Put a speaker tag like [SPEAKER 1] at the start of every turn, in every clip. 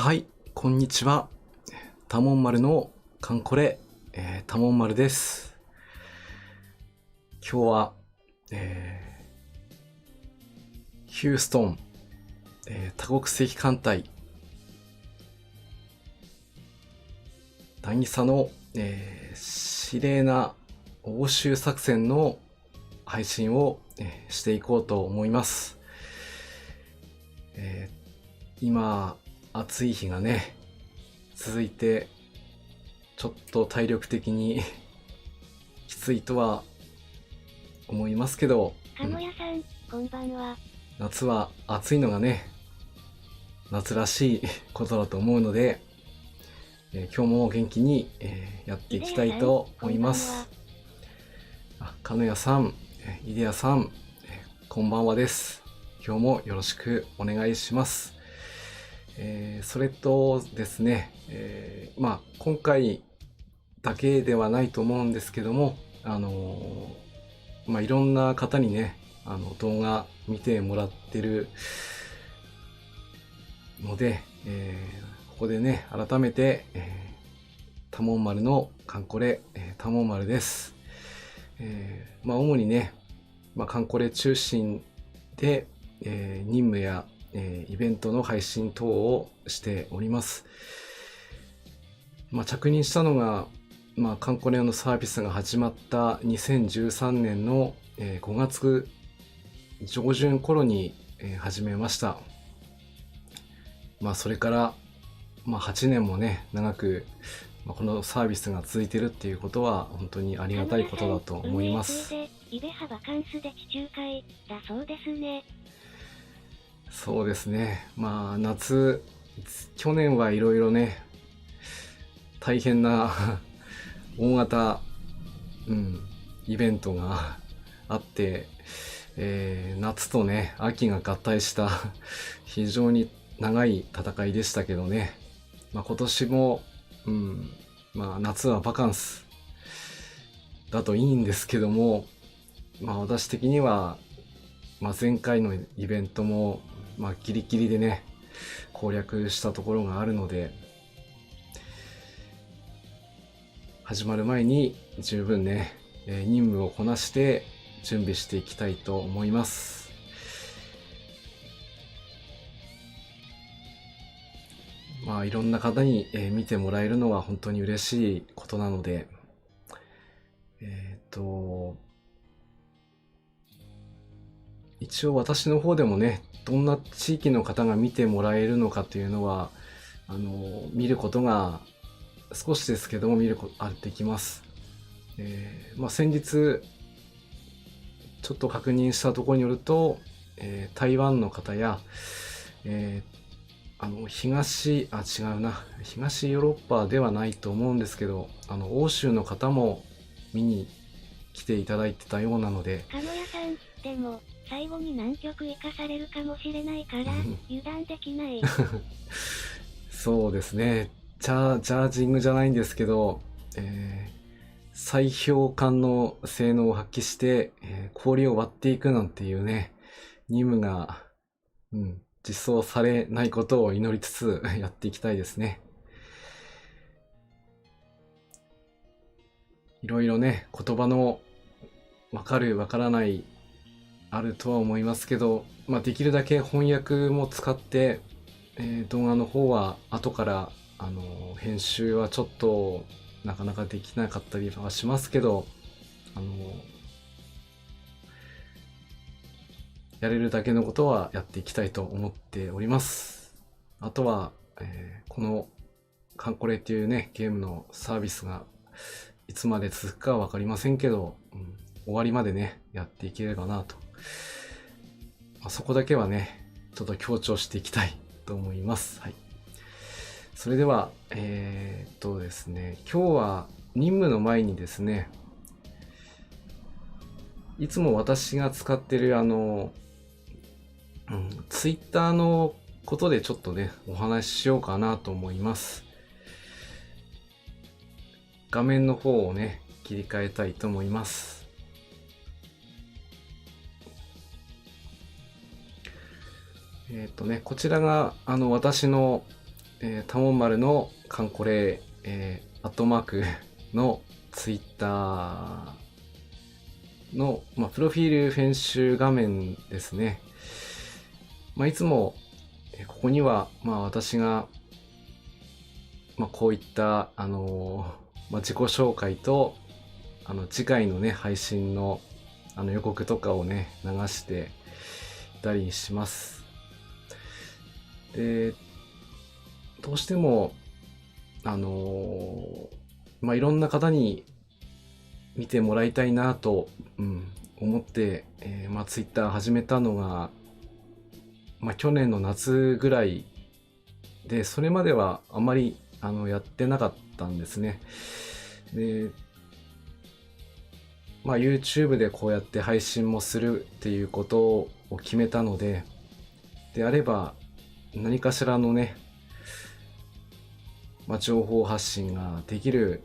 [SPEAKER 1] はい、こんにちは。タモン丸のカンコレ、タモン丸です。今日は、ヒューストン、多国籍艦隊、渚の、熾烈な欧州作戦の配信を、していこうと思います。今、暑い日がね、続いて、ちょっと体力的にきついとは思いますけど、
[SPEAKER 2] 鴨屋さん、こんばんは。
[SPEAKER 1] 夏は暑いのがね、夏らしいことだと思うので、今日も元気に、やっていきたいと思います。鹿屋さん、井出谷さん、こんばんはです。今日もよろしくお願いします。それとですね、今回だけではないと思うんですけども、いろんな方にね、動画見てもらってるので、ここでね、改めて、タモン丸のカンコレ、タモン丸です。主にね、カンコレ中心で、任務や、イベントの配信等をしております。着任したのが、カンコレのサービスが始まった2013年の、5月上旬頃に、始めました。それから、8年もね、長く、このサービスが続いてるっていうことは本当にありがたいことだと思います。
[SPEAKER 2] イベハバカンスで地中海だそうですね。
[SPEAKER 1] そうですね。夏、去年はいろいろね、大変な大型、イベントがあって、夏とね、秋が合体した非常に長い戦いでしたけどね。今年も、夏はバカンスだといいんですけども、私的には、前回のイベントも、ギリギリでね、攻略したところがあるので、始まる前に十分ね、任務をこなして準備していきたいと思います。いろんな方に、見てもらえるのは本当に嬉しいことなので、一応私の方でもね、どんな地域の方が見てもらえるのかというのは、見ることが少しですけども見ることできます。先日ちょっと確認したところによると、台湾の方や、東ヨーロッパではないと思うんですけど、欧州の方も見に来ていただいてたようなので。
[SPEAKER 2] 鴨屋さん、でも、最後に南極生かされるかもしれないから、油断できない。
[SPEAKER 1] そうですね。ジャージングじゃないんですけど、砕氷管の性能を発揮して、氷を割っていくなんていうね、任務が、実装されないことを祈りつつやっていきたいですね。いろいろね、言葉のわかるわからないあるとは思いますけど、できるだけ翻訳も使って、動画の方は後から編集はちょっとなかなかできなかったりはしますけど、やれるだけのことはやっていきたいと思っております。あとは、このカンコレっていうね、ゲームのサービスがいつまで続くかはわかりませんけど、終わりまでね、やっていければなと。そこだけはね、ちょっと強調していきたいと思います。はい。それでは、ですね、今日は任務の前にですね、いつも私が使ってるツイッターのことでちょっとね、お話ししようかなと思います。画面の方をね、切り替えたいと思います。こちらが私の、タモン丸のカンコレ、アットマークのツイッターの、プロフィール編集画面ですね。いつも、ここには、私が、こういった、自己紹介と、次回のね、配信の、予告とかをね、流していたりします。で、どうしても、いろんな方に見てもらいたいなと、思って、ツイッター始めたのが、去年の夏ぐらいで、それまではあまりやってなかったんですね。で、YouTube でこうやって配信もするっていうことを決めたので、であれば何かしらのね、情報発信ができる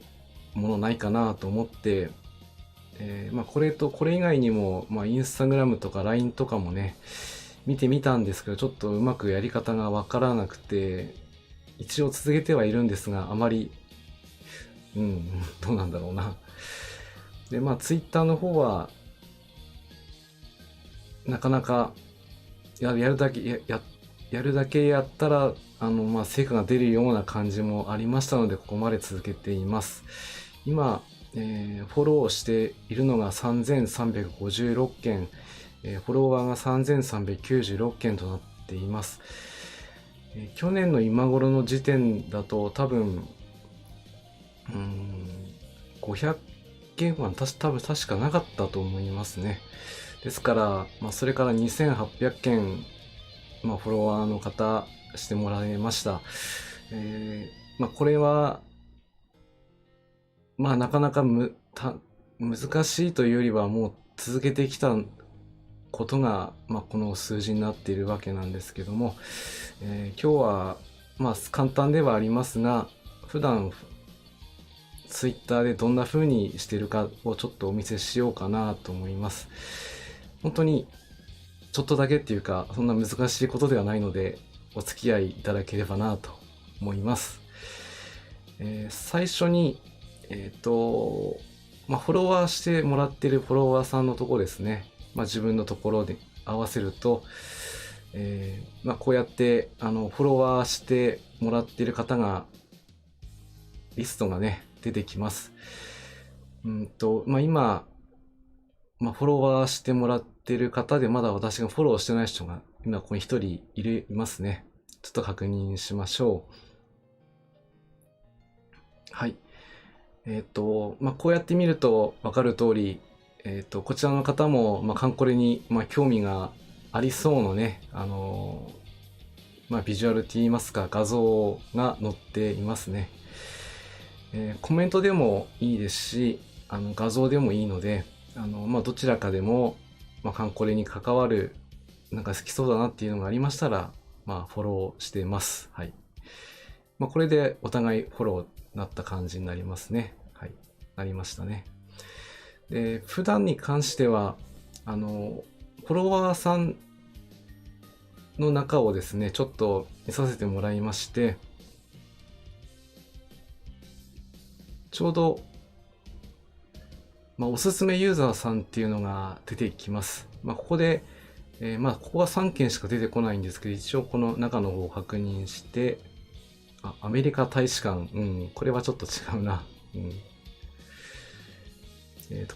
[SPEAKER 1] ものないかなと思って、これ以外にも、インスタグラムとか LINE とかもね、見てみたんですけど、ちょっとうまくやり方がわからなくて、一応続けてはいるんですが、あまり、どうなんだろうな。で、ツイッターの方は、なかなかやるだけやったら、成果が出るような感じもありましたので、ここまで続けています。今、フォローしているのが3356件、フォロワーが3396件となっています。去年の今頃の時点だと多分、500件は多分確かなかったと思いますね。ですから、それから2800件、フォロワーの方してもらいました。これは、なかなか難しいというよりはもう続けてきたことが、この数字になっているわけなんですけども、今日は、簡単ではありますが、普段ツイッターでどんな風にしてるかをちょっとお見せしようかなと思います。本当にちょっとだけっていうか、そんな難しいことではないので、お付き合いいただければなと思います。最初に、フォロワーしてもらってるフォロワーさんのとこですね。自分のところで合わせると、こうやってフォロワーしてもらっている方がリストがね出てきます。今、フォロワーしてもらっている方でまだ私がフォローしてない人が今ここに一人いますね。ちょっと確認しましょう。はい。こうやって見ると分かる通り、こちらの方も、カンコレに、興味がありそうなね、ビジュアルって言いますか、画像が載っていますね。コメントでもいいですし、画像でもいいので、どちらかでも、カンコレに関わる、なんか好きそうだなっていうのがありましたら、フォローしてます。はい。これでお互いフォローになった感じになりますね。はい。なりましたね。で、普段に関しては、フォロワーさんの中をですね、ちょっと見させてもらいまして、ちょうど、おすすめユーザーさんっていうのが出てきます。ここで、ここは3件しか出てこないんですけど、一応この中の方を確認して、アメリカ大使館、これはちょっと違うな。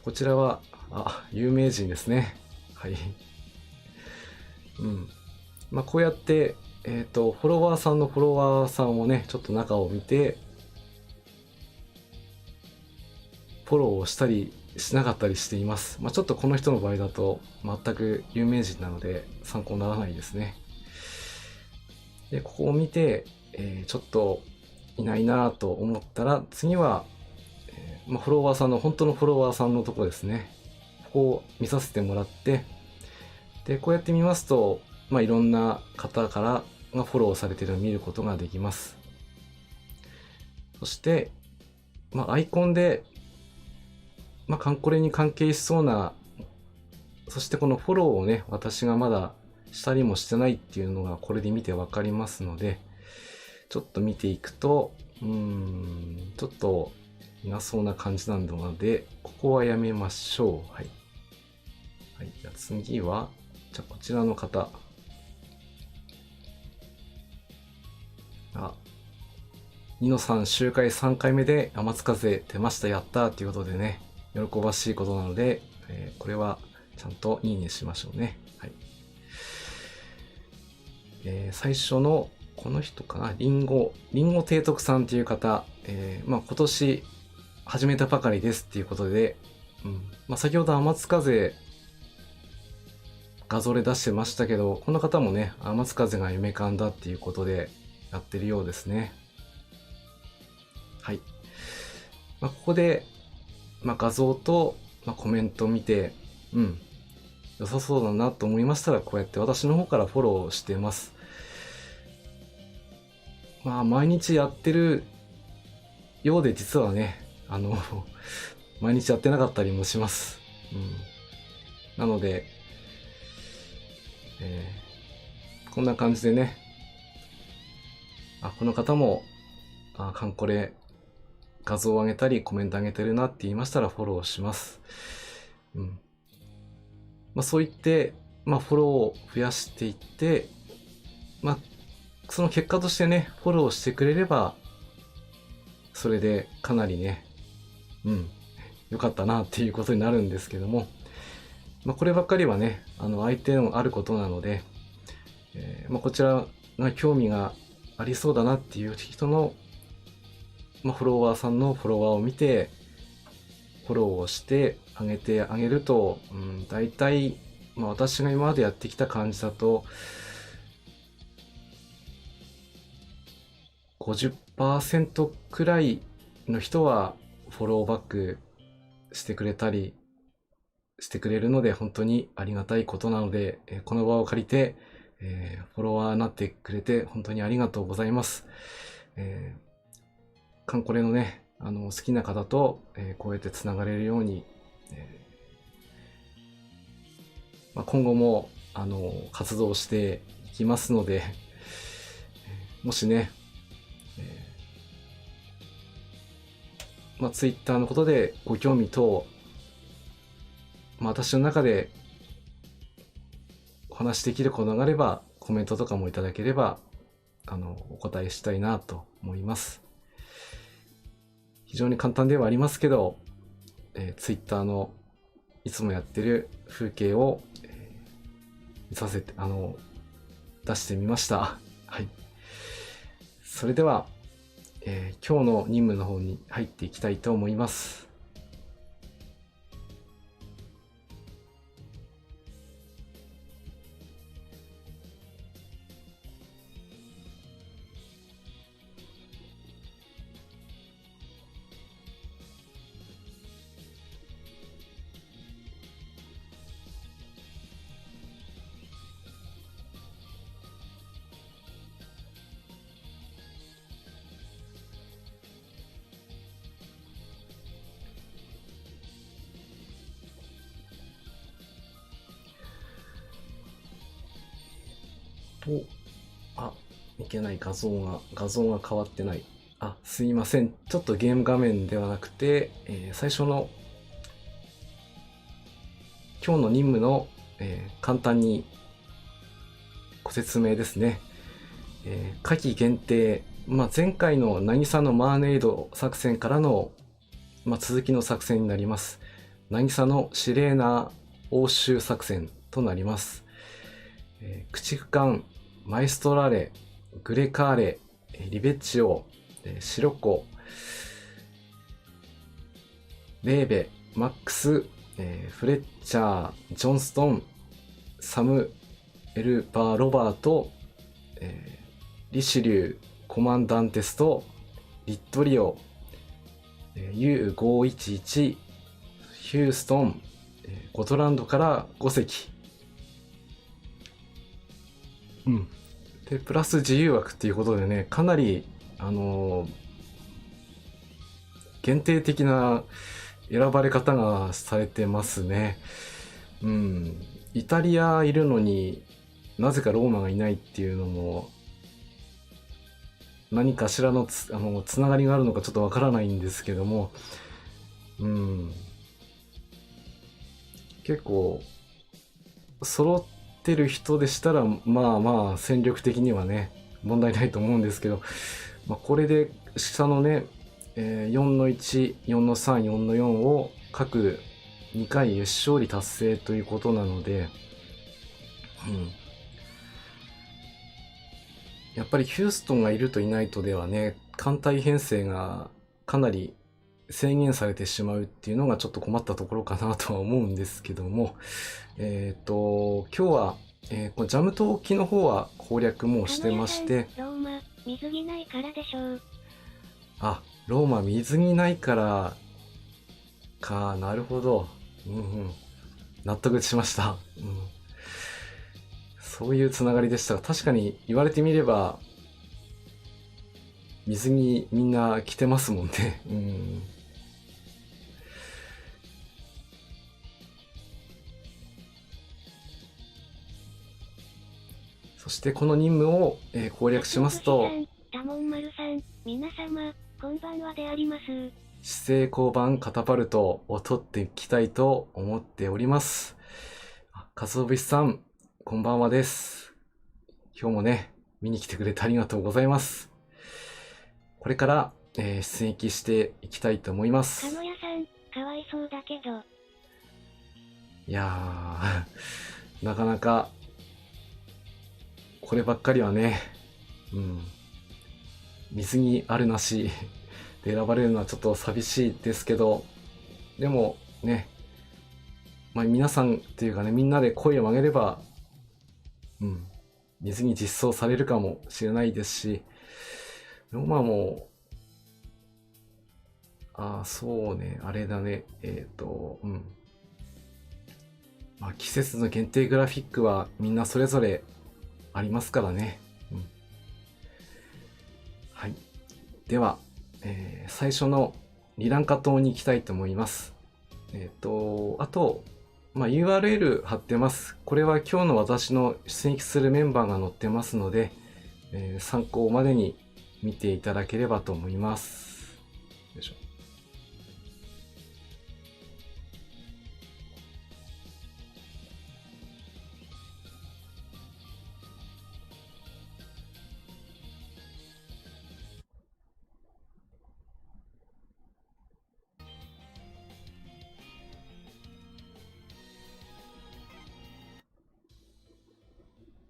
[SPEAKER 1] こちらは、有名人ですね。はい。こうやって、フォロワーさんのフォロワーさんをね、ちょっと中を見て、フォローをしたりしなかったりしています。ちょっとこの人の場合だと全く有名人なので参考にならないですね。で、ここを見て、ちょっといないなと思ったら、次は、フォロワーさんの、本当のフォロワーさんのとこですね。ここを見させてもらって、で、こうやって見ますと、いろんな方からがフォローされているのを見ることができます。そして、アイコンで、カンコレに関係しそうな、そしてこのフォローをね、私がまだしたりもしてないっていうのがこれで見てわかりますので、ちょっと見ていくと、ちょっといなそうな感じなので、ここはやめましょう。はい。はい、じゃあ次は、じゃあこちらの方。ニノさん、周回3回目で天津風出ました。やったーっていうことでね、喜ばしいことなので、これはちゃんといいねしましょうね。はい。最初のこの人かな、リンゴ提督さんっていう方、今年始めたばかりですっていうことで、先ほど天津風画像で出してましたけど、この方もね、天津風が夢感だっていうことでやってるようですね。はい。ここで、画像と、コメントを見て、良さそうだなと思いましたら、こうやって私の方からフォローしてます。毎日やってるようで、実はね、毎日やってなかったりもします。なので、こんな感じでね、この方も、カンコレ画像を上げたりコメント上げてるなって言いましたらフォローします。そう言って、フォローを増やしていって、その結果としてね、フォローしてくれれば、それでかなりね、良かったなっていうことになるんですけども、こればっかりはね、相手のあることなので、こちらが興味がありそうだなっていう人の、フォロワーさんのフォロワーを見て、フォローをしてあげてあげると、大体、私が今までやってきた感じだと、50% くらいの人はフォローバックしてくれたりしてくれるので、本当にありがたいことなので、この場を借りて、フォロワーになってくれて本当にありがとうございます。カンコレのね、好きな方と、こうやってつながれるように、今後も活動していきますので、もしね、ツイッターのことでご興味等、私の中でお話しできることがあればコメントとかもいただければお答えしたいなと思います。非常に簡単ではありますけど、ツイッターのいつもやってる風景を、見させて出してみました。はい。それでは、今日の任務の方に入っていきたいと思います。いけない、画像が変わってない。すいません。ちょっとゲーム画面ではなくて、最初の今日の任務の、簡単にご説明ですね。夏季限定、前回の渚のマーメイド作戦からの、続きの作戦になります。渚のシレーナ欧州作戦となります。駆逐艦マエストラレ、グレカーレ、リベッチオ、シロコ、レーベ、マックス、フレッチャー、ジョンストン、サムエルバー・ロバート、リシュリュー、コマンダンテスとリットリオ、U511、ヒューストン、ゴトランドから5隻。で、プラス自由枠っていうことでね、かなり、限定的な選ばれ方がされてますね。イタリアいるのになぜかローマがいないっていうのも何かしらのつながりがあるのかちょっとわからないんですけども、結構、揃ってる人でしたら、まあまあ、戦力的にはね、問題ないと思うんですけど、これで下のね、4の1、4の3、4の4を各2回勝利達成ということなので、やっぱりヒューストンがいるといないとではね、艦隊編成がかなり制限されてしまうっていうのがちょっと困ったところかなとは思うんですけども、今日は、このジャム島沖の方は攻略もしてまして、
[SPEAKER 2] ローマ、水着ないからでしょう。
[SPEAKER 1] ローマ水着ないからか、なるほど。納得しました。そういうつながりでしたが、確かに言われてみれば、水着みんな着てますもんね。そしてこの任務を、攻略しますと、
[SPEAKER 2] タモンマルさん、皆様、こんばんはであります。
[SPEAKER 1] 姿勢交番カタパルトを取っていきたいと思っております。かつお節さん、こんばんはです。今日もね、見に来てくれてありがとうございます。これから、出撃していきたいと思います。
[SPEAKER 2] かのやさん、かわいそうだけど。
[SPEAKER 1] いやー、なかなか、こればっかりはね、水にあるなしで選ばれるのはちょっと寂しいですけど、でもね、皆さんっていうかね、みんなで声を上げれば、水に実装されるかもしれないですし、ロマも、そうね、あれだね、季節の限定グラフィックはみんなそれぞれありますからね。はい。では、最初のリランカ島に行きたいと思います。あと、URL 貼ってます。これは今日の私の出撃するメンバーが載ってますので、参考までに見ていただければと思います。よいしょ。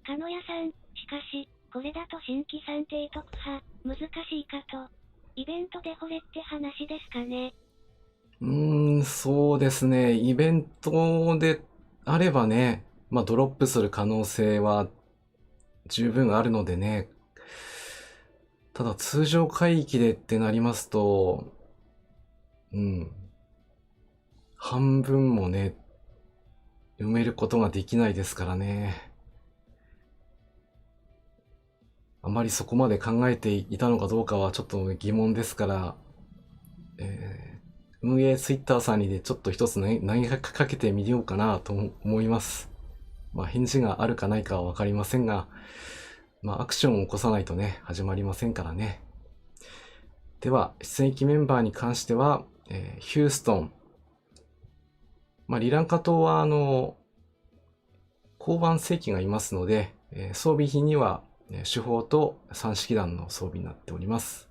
[SPEAKER 2] かのやさん、しかし、これだと新規算定特派、難しいかと。イベントで惚れって話ですかね。
[SPEAKER 1] そうですね。イベントであればね、ドロップする可能性は十分あるのでね。ただ通常海域でってなりますと、半分もね、埋めることができないですからね。あまりそこまで考えていたのかどうかはちょっと疑問ですから、運営ツイッターさんにでちょっと一つ投げかけてみようかなと思います。返事があるかないかはわかりませんが、アクションを起こさないとね、始まりませんからね。では、出撃メンバーに関しては、ヒューストン。リランカ島は、交番正規がいますので、装備品には、主砲と三式弾の装備になっております。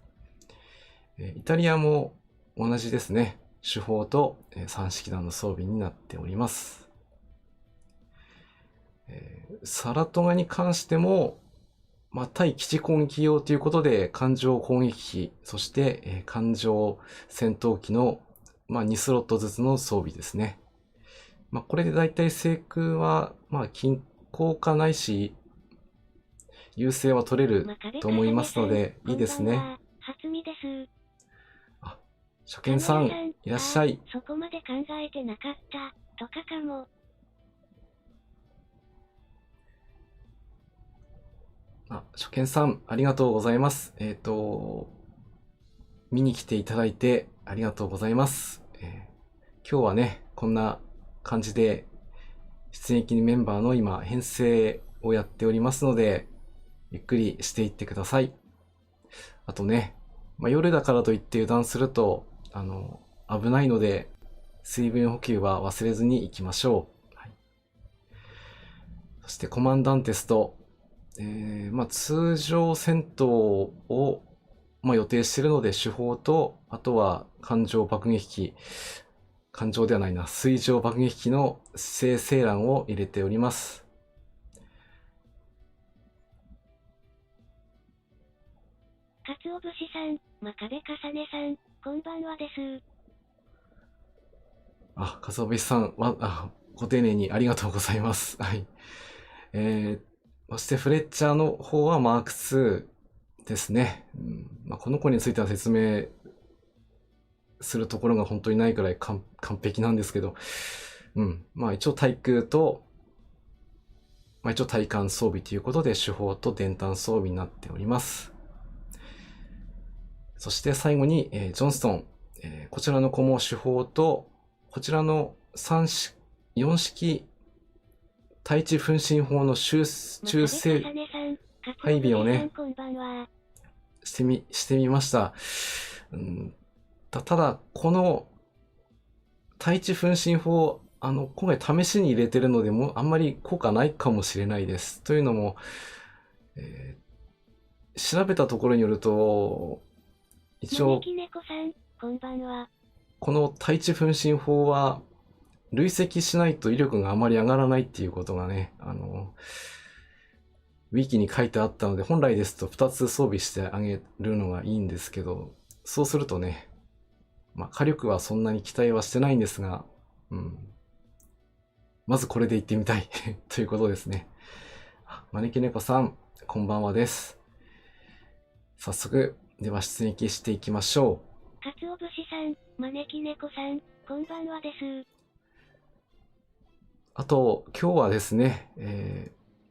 [SPEAKER 1] イタリアも同じですね。主砲と三式弾の装備になっております。サラトガに関しても、対基地攻撃用ということで、艦上攻撃機、そして、艦上戦闘機の、2スロットずつの装備ですね。これでだいたい制空は、均衡化ないし、優勢は取れると思いますので、いいですね。
[SPEAKER 2] 初見です。
[SPEAKER 1] 初見さん、いらっしゃい。
[SPEAKER 2] そこまで考えてなかった、とかかも。
[SPEAKER 1] 初見さん、ありがとうございます。見に来ていただいてありがとうございます。今日はね、こんな感じで、出撃メンバーの今、編成をやっておりますので、ゆっくりしていってください。あとね、夜だからといって油断すると、危ないので、水分補給は忘れずに行きましょう。はい、そしてコマンダンテスト、通常戦闘を、予定しているので、手法と、あとは艦上爆撃機、艦上ではないな、水上爆撃機の生成欄を入れております。
[SPEAKER 2] かつお節さん、真壁かねさん、こんばんはです。
[SPEAKER 1] かつお節さんは、ご丁寧にありがとうございます。はい。そしてフレッチャーの方はマーク2ですね。この子については説明するところが本当にないくらい完璧なんですけど、一応対空と、一応対艦装備ということで手法と電弾装備になっております。そして最後に、ジョンストン、こちらの子も手法と、こちらの4式対地噴射砲の中性配備をね、してみました。ただ、この対地噴射砲、今回試しに入れてるので、あんまり効果ないかもしれないです。というのも、調べたところによると、一応、この対地噴射砲は、累積しないと威力があまり上がらないっていうことがね、ウィキに書いてあったので、本来ですと2つ装備してあげるのがいいんですけど、そうするとね、火力はそんなに期待はしてないんですが、まずこれで行ってみたいということですね。招き猫さん、こんばんはです。早速、では出撃していきましょう。
[SPEAKER 2] かつお節さん、招き猫さん、こんばんはです。
[SPEAKER 1] あと、今日はですね、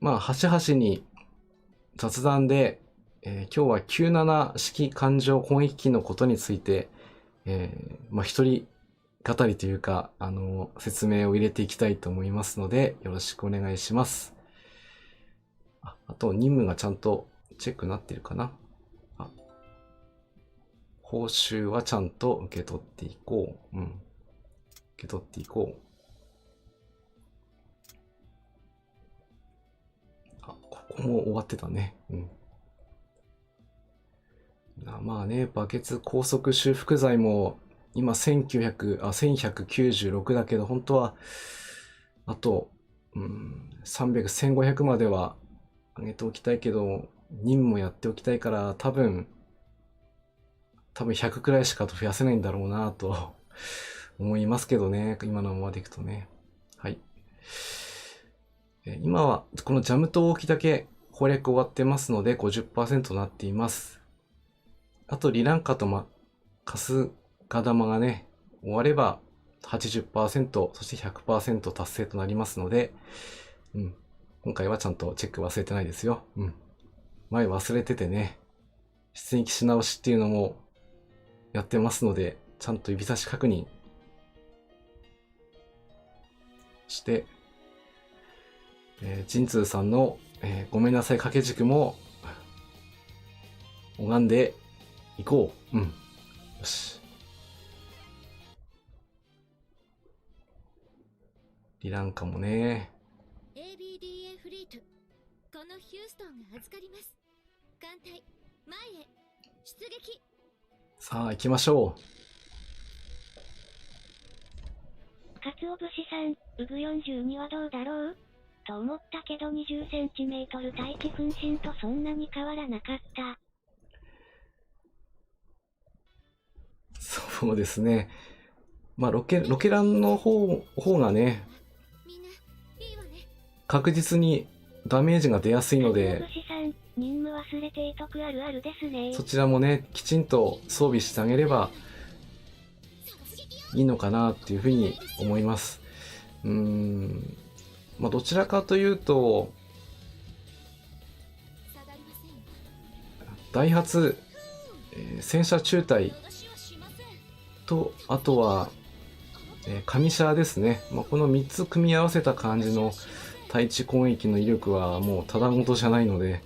[SPEAKER 1] 端々に雑談で、今日は97式艦上攻撃機のことについて、一人語りというか、説明を入れていきたいと思いますので、よろしくお願いします。あと、任務がちゃんとチェックになっているかな。報酬はちゃんと受け取っていこう。受け取っていこう。ここも終わってたね。バケツ高速修復剤も今1196だけど、本当はあと、300、1500までは上げておきたいけど、任務もやっておきたいから、多分100くらいしか増やせないんだろうなと思いますけどね。今のままでいくとね。はい。今はこのジャムと置きだけ攻略終わってますので 50% となっています。あとリランカとカスガ玉がね、終われば 80%、そして 100% 達成となりますので、今回はちゃんとチェック忘れてないですよ。前忘れててね、出撃し直しっていうのもやってますので、ちゃんと指差し確認して、神通さんの、ごめんなさい掛け軸も拝んでいこう。よし。リランカもね。
[SPEAKER 3] ABDA フリート、このヒューストンが預かります。艦隊、前へ出撃。
[SPEAKER 1] さあ行きましょ
[SPEAKER 2] う。かつお節さん、ウグ42はどうだろうと思ったけど20センチメートル対地噴進とそんなに変わらなかった。
[SPEAKER 1] そうですね。ロケランの方がね、確実にダメージが出やすいので、そちらもね、きちんと装備してあげればいいのかなっていうふうに思います。どちらかというと、ダイハツ、戦車中隊と、あとは、上車ですね。この3つ組み合わせた感じの対地攻撃の威力はもうただごとじゃないので、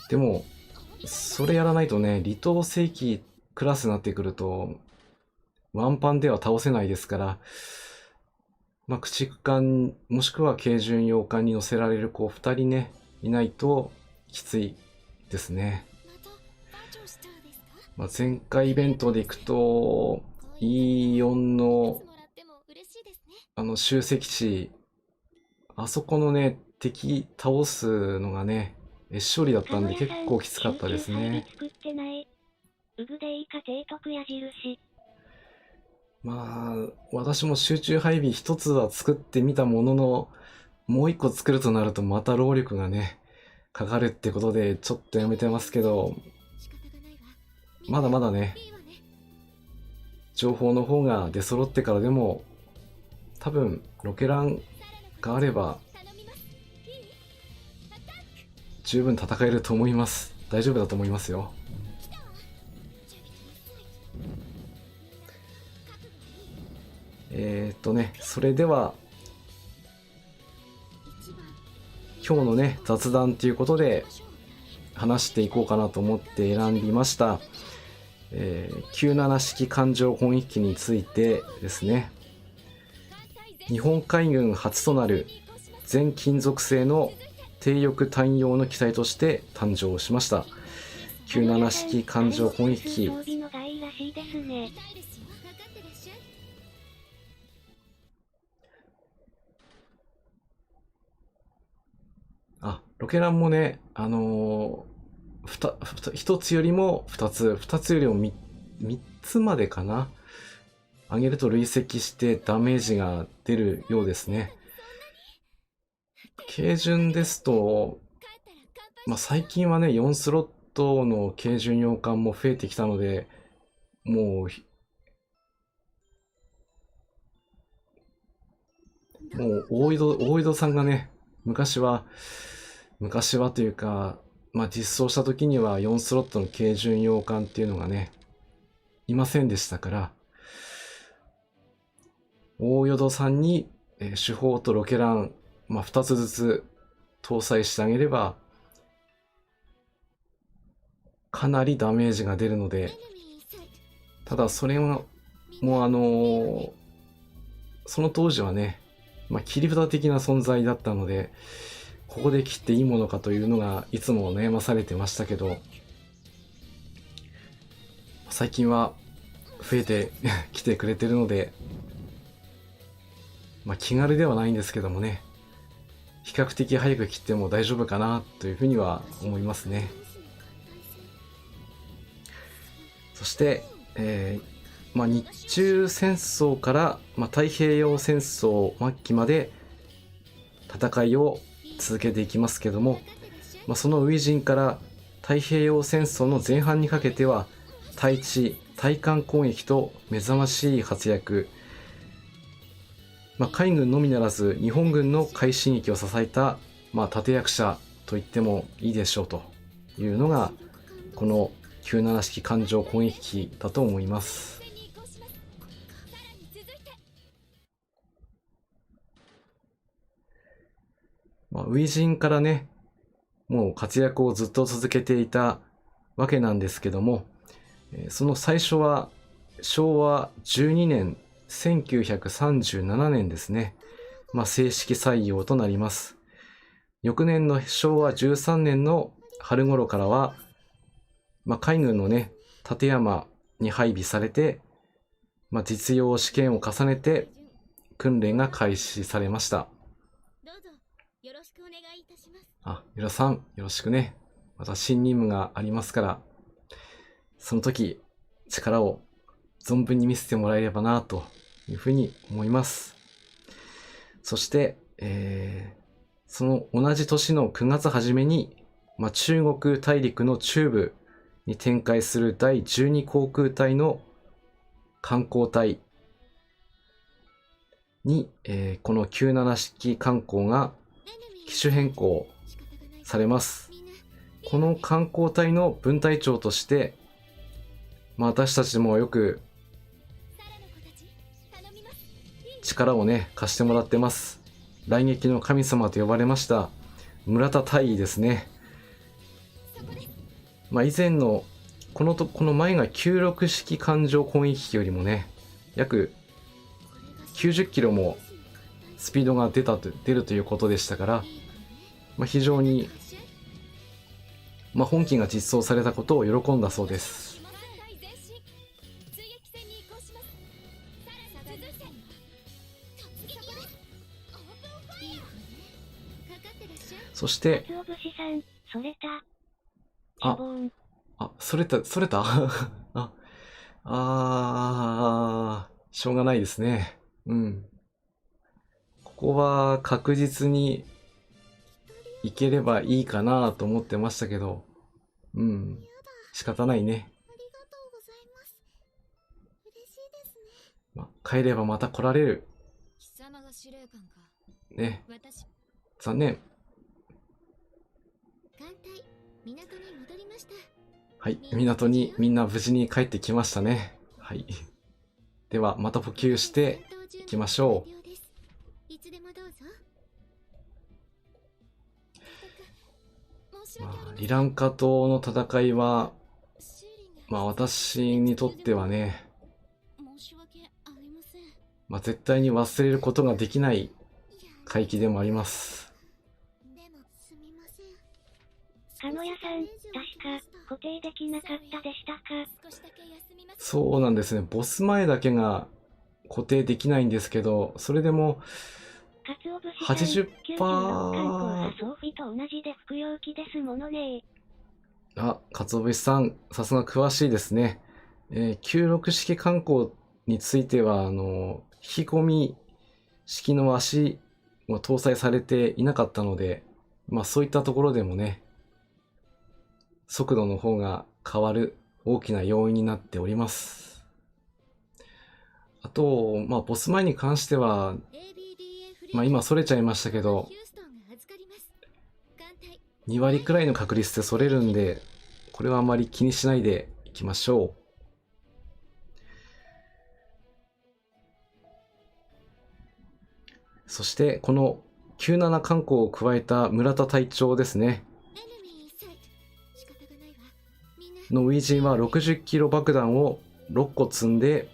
[SPEAKER 1] でも、それやらないとね、離島世紀クラスになってくると、ワンパンでは倒せないですから、まあ、駆逐艦、もしくは軽巡洋艦に乗せられる子2人ね、いないときついですね。まあ、前回イベントでいくと、E4 の集積地、あそこのね、敵倒すのがね、処理だったんで結構きつかったですね。
[SPEAKER 2] 作ってない。ウグでいいか提督矢印。
[SPEAKER 1] まあ、私も集中配備一つは作ってみたものの、もう一個作るとなるとまた労力がね、かかるってことでちょっとやめてますけど、まだまだね、情報の方が出揃ってからでも、多分ロケランがあれば、十分戦えると思います。大丈夫だと思いますよ。それでは、今日のね、雑談ということで、話していこうかなと思って選びました。97式艦上攻撃機についてですね。日本海軍初となる全金属製の低翼単用の機体として誕生しました。97式艦上攻撃機。ロケランもね、一つよりも二つよりも三つまでかな。上げると累積してダメージが出るようですね。軽巡ですと、まあ、最近はね、4スロットの軽巡洋艦も増えてきたので、もう大井戸さんがね、昔はというか、まあ実装した時には4スロットの軽巡洋艦っていうのがね、いませんでしたから、大淀さんに、主砲とロケラン、まあ2つずつ搭載してあげれば、かなりダメージが出るので、ただそれは、もうその当時はね、まあ切り札的な存在だったので、ここで切っていいものかというのがいつも悩まされてましたけど、最近は増えてきてくれてるので、まあ気軽ではないんですけどもね、比較的早く切っても大丈夫かなというふうには思いますね。そして、まあ、日中戦争から、まあ、太平洋戦争末期まで戦いを続けていきますけども、まあ、その初陣から太平洋戦争の前半にかけては対地対艦攻撃と目覚ましい活躍、まあ、海軍のみならず日本軍の快進撃を支えた、まあ、立役者と言ってもいいでしょうというのがこの97式艦上攻撃機だと思います。まあ、初陣からね、もう活躍をずっと続けていたわけなんですけども、その最初は昭和12年、1937年ですね。まあ、正式採用となります。翌年の昭和13年の春頃からは、まあ、海軍のね、館山に配備されて、まあ、実用試験を重ねて訓練が開始されました。
[SPEAKER 3] よろしくお願いいたします。
[SPEAKER 1] ゆらさん、よろしくね。また新任務がありますから、その時、力を存分に見せてもらえればな、というふうに思います。そして、その同じ年の9月初めに、まあ、中国大陸の中部に展開する第12航空隊の艦攻隊に、この97式艦攻が機種変更されます。この艦攻隊の分隊長として、まあ、私たちもよく力をね貸してもらってます。雷撃の神様と呼ばれました村田大尉ですね。まあ、以前のこの前が96式艦上攻撃機よりもね、約90キロもスピードが出るということでしたから、まあ、非常に、まあ、本機が実装されたことを喜んだそうです。そして
[SPEAKER 2] 鰹節さん、それた。
[SPEAKER 1] あ、それたしょうがないですね。うん。ここは確実にいければいいかなと思ってましたけど、うん。仕方ないね。
[SPEAKER 3] ありがとうございます。嬉しいですね。
[SPEAKER 1] まあ、帰ればまた来られる。
[SPEAKER 3] 貴様が司令官か。
[SPEAKER 1] ね。
[SPEAKER 3] 私、
[SPEAKER 1] 残念。
[SPEAKER 3] 艦隊、港に戻りました。
[SPEAKER 1] はい。港にみんな無事に帰ってきましたね。はい。では、また補給していきましょう。
[SPEAKER 3] いつでもどうぞ。
[SPEAKER 1] まあ、リランカ島の戦いは、まあ私にとってはね、
[SPEAKER 3] 申し訳ありません。
[SPEAKER 1] まあ絶対に忘れることができない海域でもあります。
[SPEAKER 3] でもすみません。
[SPEAKER 2] 鹿屋さん、確か固定できなかったでしたか？
[SPEAKER 3] 少しだけ休みます。
[SPEAKER 1] そうなんですね。ボス前だけが固定できないんですけど、それでも
[SPEAKER 2] 鰹節さん、96艦
[SPEAKER 1] 80%
[SPEAKER 2] 装備と同じで服用機ですものね。
[SPEAKER 1] 鰹節さん、さすが詳しいですね。96式艦砲については、引き込み式の足も搭載されていなかったので、まあそういったところでもね、速度の方が変わる大きな要因になっております。あと、まあボス前に関しては、まあ今それちゃいましたけど、2割くらいの確率でそれるんで、これはあまり気にしないでいきましょう。そして、この97艦砲を加えた村田隊長ですね。のウィジンは60キロ爆弾を6個積んで、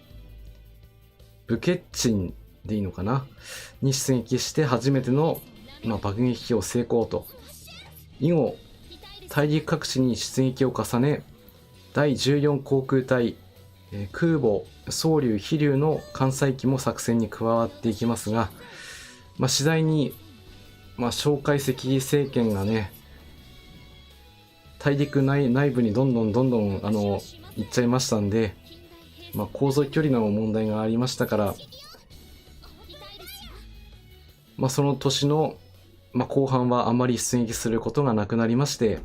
[SPEAKER 1] ブケッチンでいいのかなに出撃して初めての、爆撃を成功と。以後、大陸各地に出撃を重ね、第14航空隊、空母、蒼龍、飛龍の艦載機も作戦に加わっていきますが、次第に、蒋介石政権がね、大陸内部にどんどん行っちゃいましたんで、航続距離の問題がありましたから、その年の、後半はあまり出撃することがなくなりまして、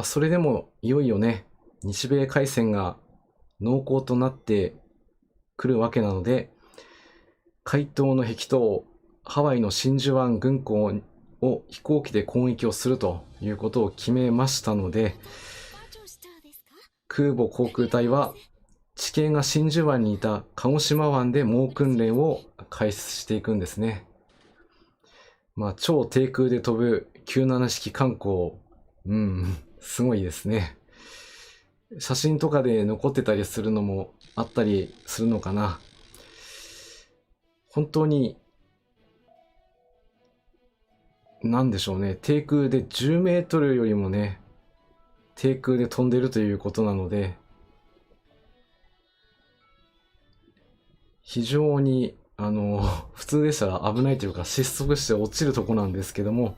[SPEAKER 1] それでもいよいよね、日米開戦が濃厚となってくるわけなので、海東の壁島、ハワイの真珠湾軍港を飛行機で攻撃をするということを決めましたので、空母航空隊は地形が真珠湾にいた鹿児島湾で猛訓練を開始していくんですね。超低空で飛ぶ97式艦砲、すごいですね。写真とかで残ってたりするのもあったりするのかな。本当に、なんでしょうね。低空で10メートルよりもね、低空で飛んでるということなので、非常に、普通でしたら危ないというか失速して落ちるとこなんですけども、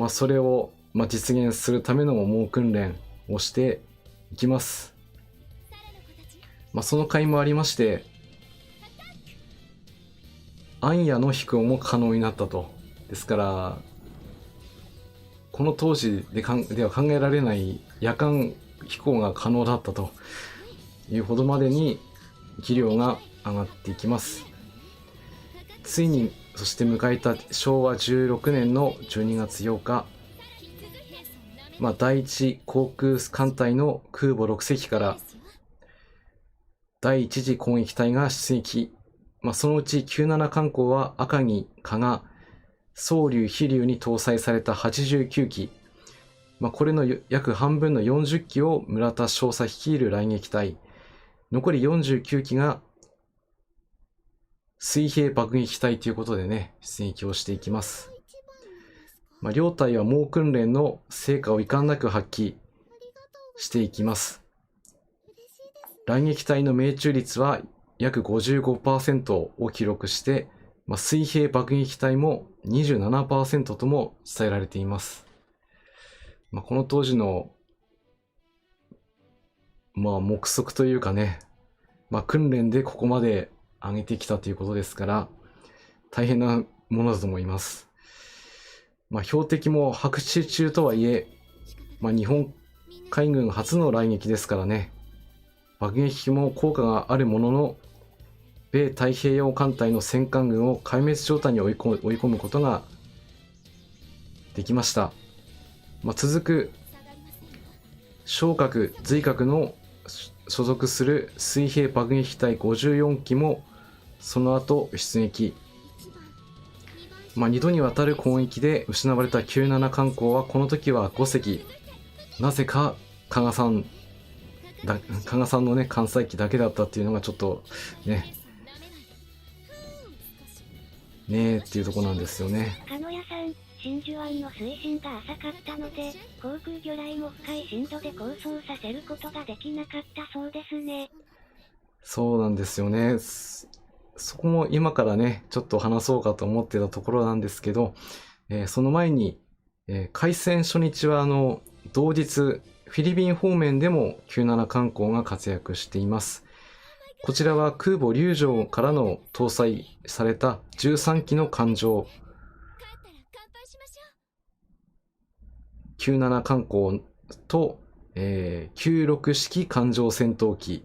[SPEAKER 1] それを、実現するための猛訓練をしていきます。その甲斐もありまして、暗夜の飛行も可能になったと。ですから、この当時では考えられない夜間飛行が可能だったというほどまでに技量が上がっていきます。ついに、そして迎えた昭和16年の12月8日、第一航空艦隊の空母6隻から第一次攻撃隊が出撃。そのうち97艦砲は赤城、加賀、蒼龍、飛龍に搭載された89機、これの約半分の40機を村田少佐率いる雷撃隊、残り49機が水平爆撃隊ということでね、出撃をしていきます。両隊は猛訓練の成果を遺憾なく発揮していきます。雷撃隊の命中率は約 55% を記録して、水平爆撃隊も 27% とも伝えられています。この当時の目測というかね、訓練でここまで上げてきたということですから、大変なものだと思います。標的も白紙中とはいえ、日本海軍初の雷撃ですからね、爆撃機も効果があるものの、米太平洋艦隊の戦艦軍を壊滅状態に追い込むことができました。続く小核、髄核の所属する水平爆撃隊54機もその後出撃。2度にわたる攻撃で失われた97艦砲はこの時は5隻。なぜか加賀さんのね、艦載機だけだったっていうのがちょっとねえっていうところなんですよね。
[SPEAKER 2] 鹿屋さん、真珠湾の水深が浅かったので、航空魚雷も深い深度で構想させることができなかったそうですね。
[SPEAKER 1] そうなんですよね。そこも今からね、ちょっと話そうかと思ってたところなんですけど、その前に、開戦初日は同日、フィリピン方面でも97艦砲が活躍しています。こちらは空母龍城からの搭載された13機の艦上、97艦砲と、96式艦上戦闘機。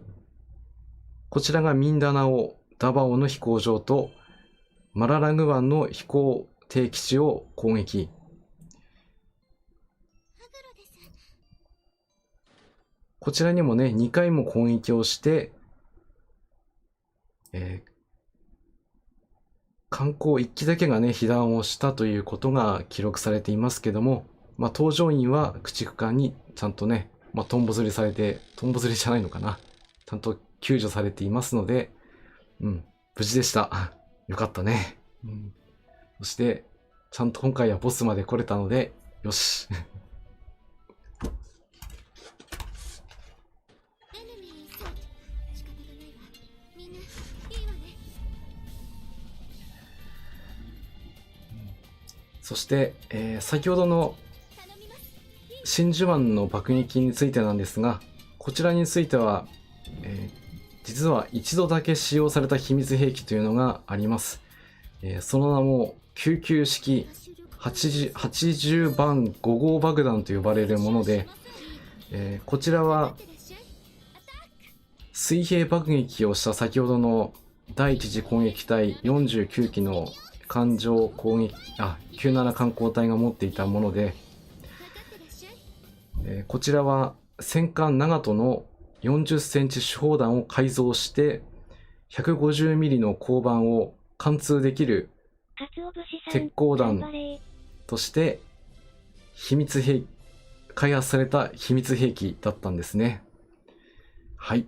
[SPEAKER 1] こちらがミンダナオ、ダバオの飛行場とマララグ湾の飛行艇基地を攻撃。こちらにもね、2回も攻撃をして、艦砲1機だけがね、被弾をしたということが記録されていますけども、搭乗員は駆逐艦にちゃんとね、トンボ釣りされて、トンボ釣りじゃないのかな。ちゃんと救助されていますので、無事でした。よかったね。そして、ちゃんと今回はボスまで来れたので、よし。そして、先ほどの真珠湾の爆撃についてなんですが、こちらについては、実は一度だけ使用された秘密兵器というのがあります。その名も99式80番5号爆弾と呼ばれるもので、こちらは水平爆撃をした先ほどの第一次攻撃隊49機の艦上攻撃97艦砲隊が持っていたもので、こちらは戦艦長門の40センチ手砲弾を改造して150ミリの鋼板を貫通できる鉄鋼弾として開発された秘密兵器だったんですね。はい。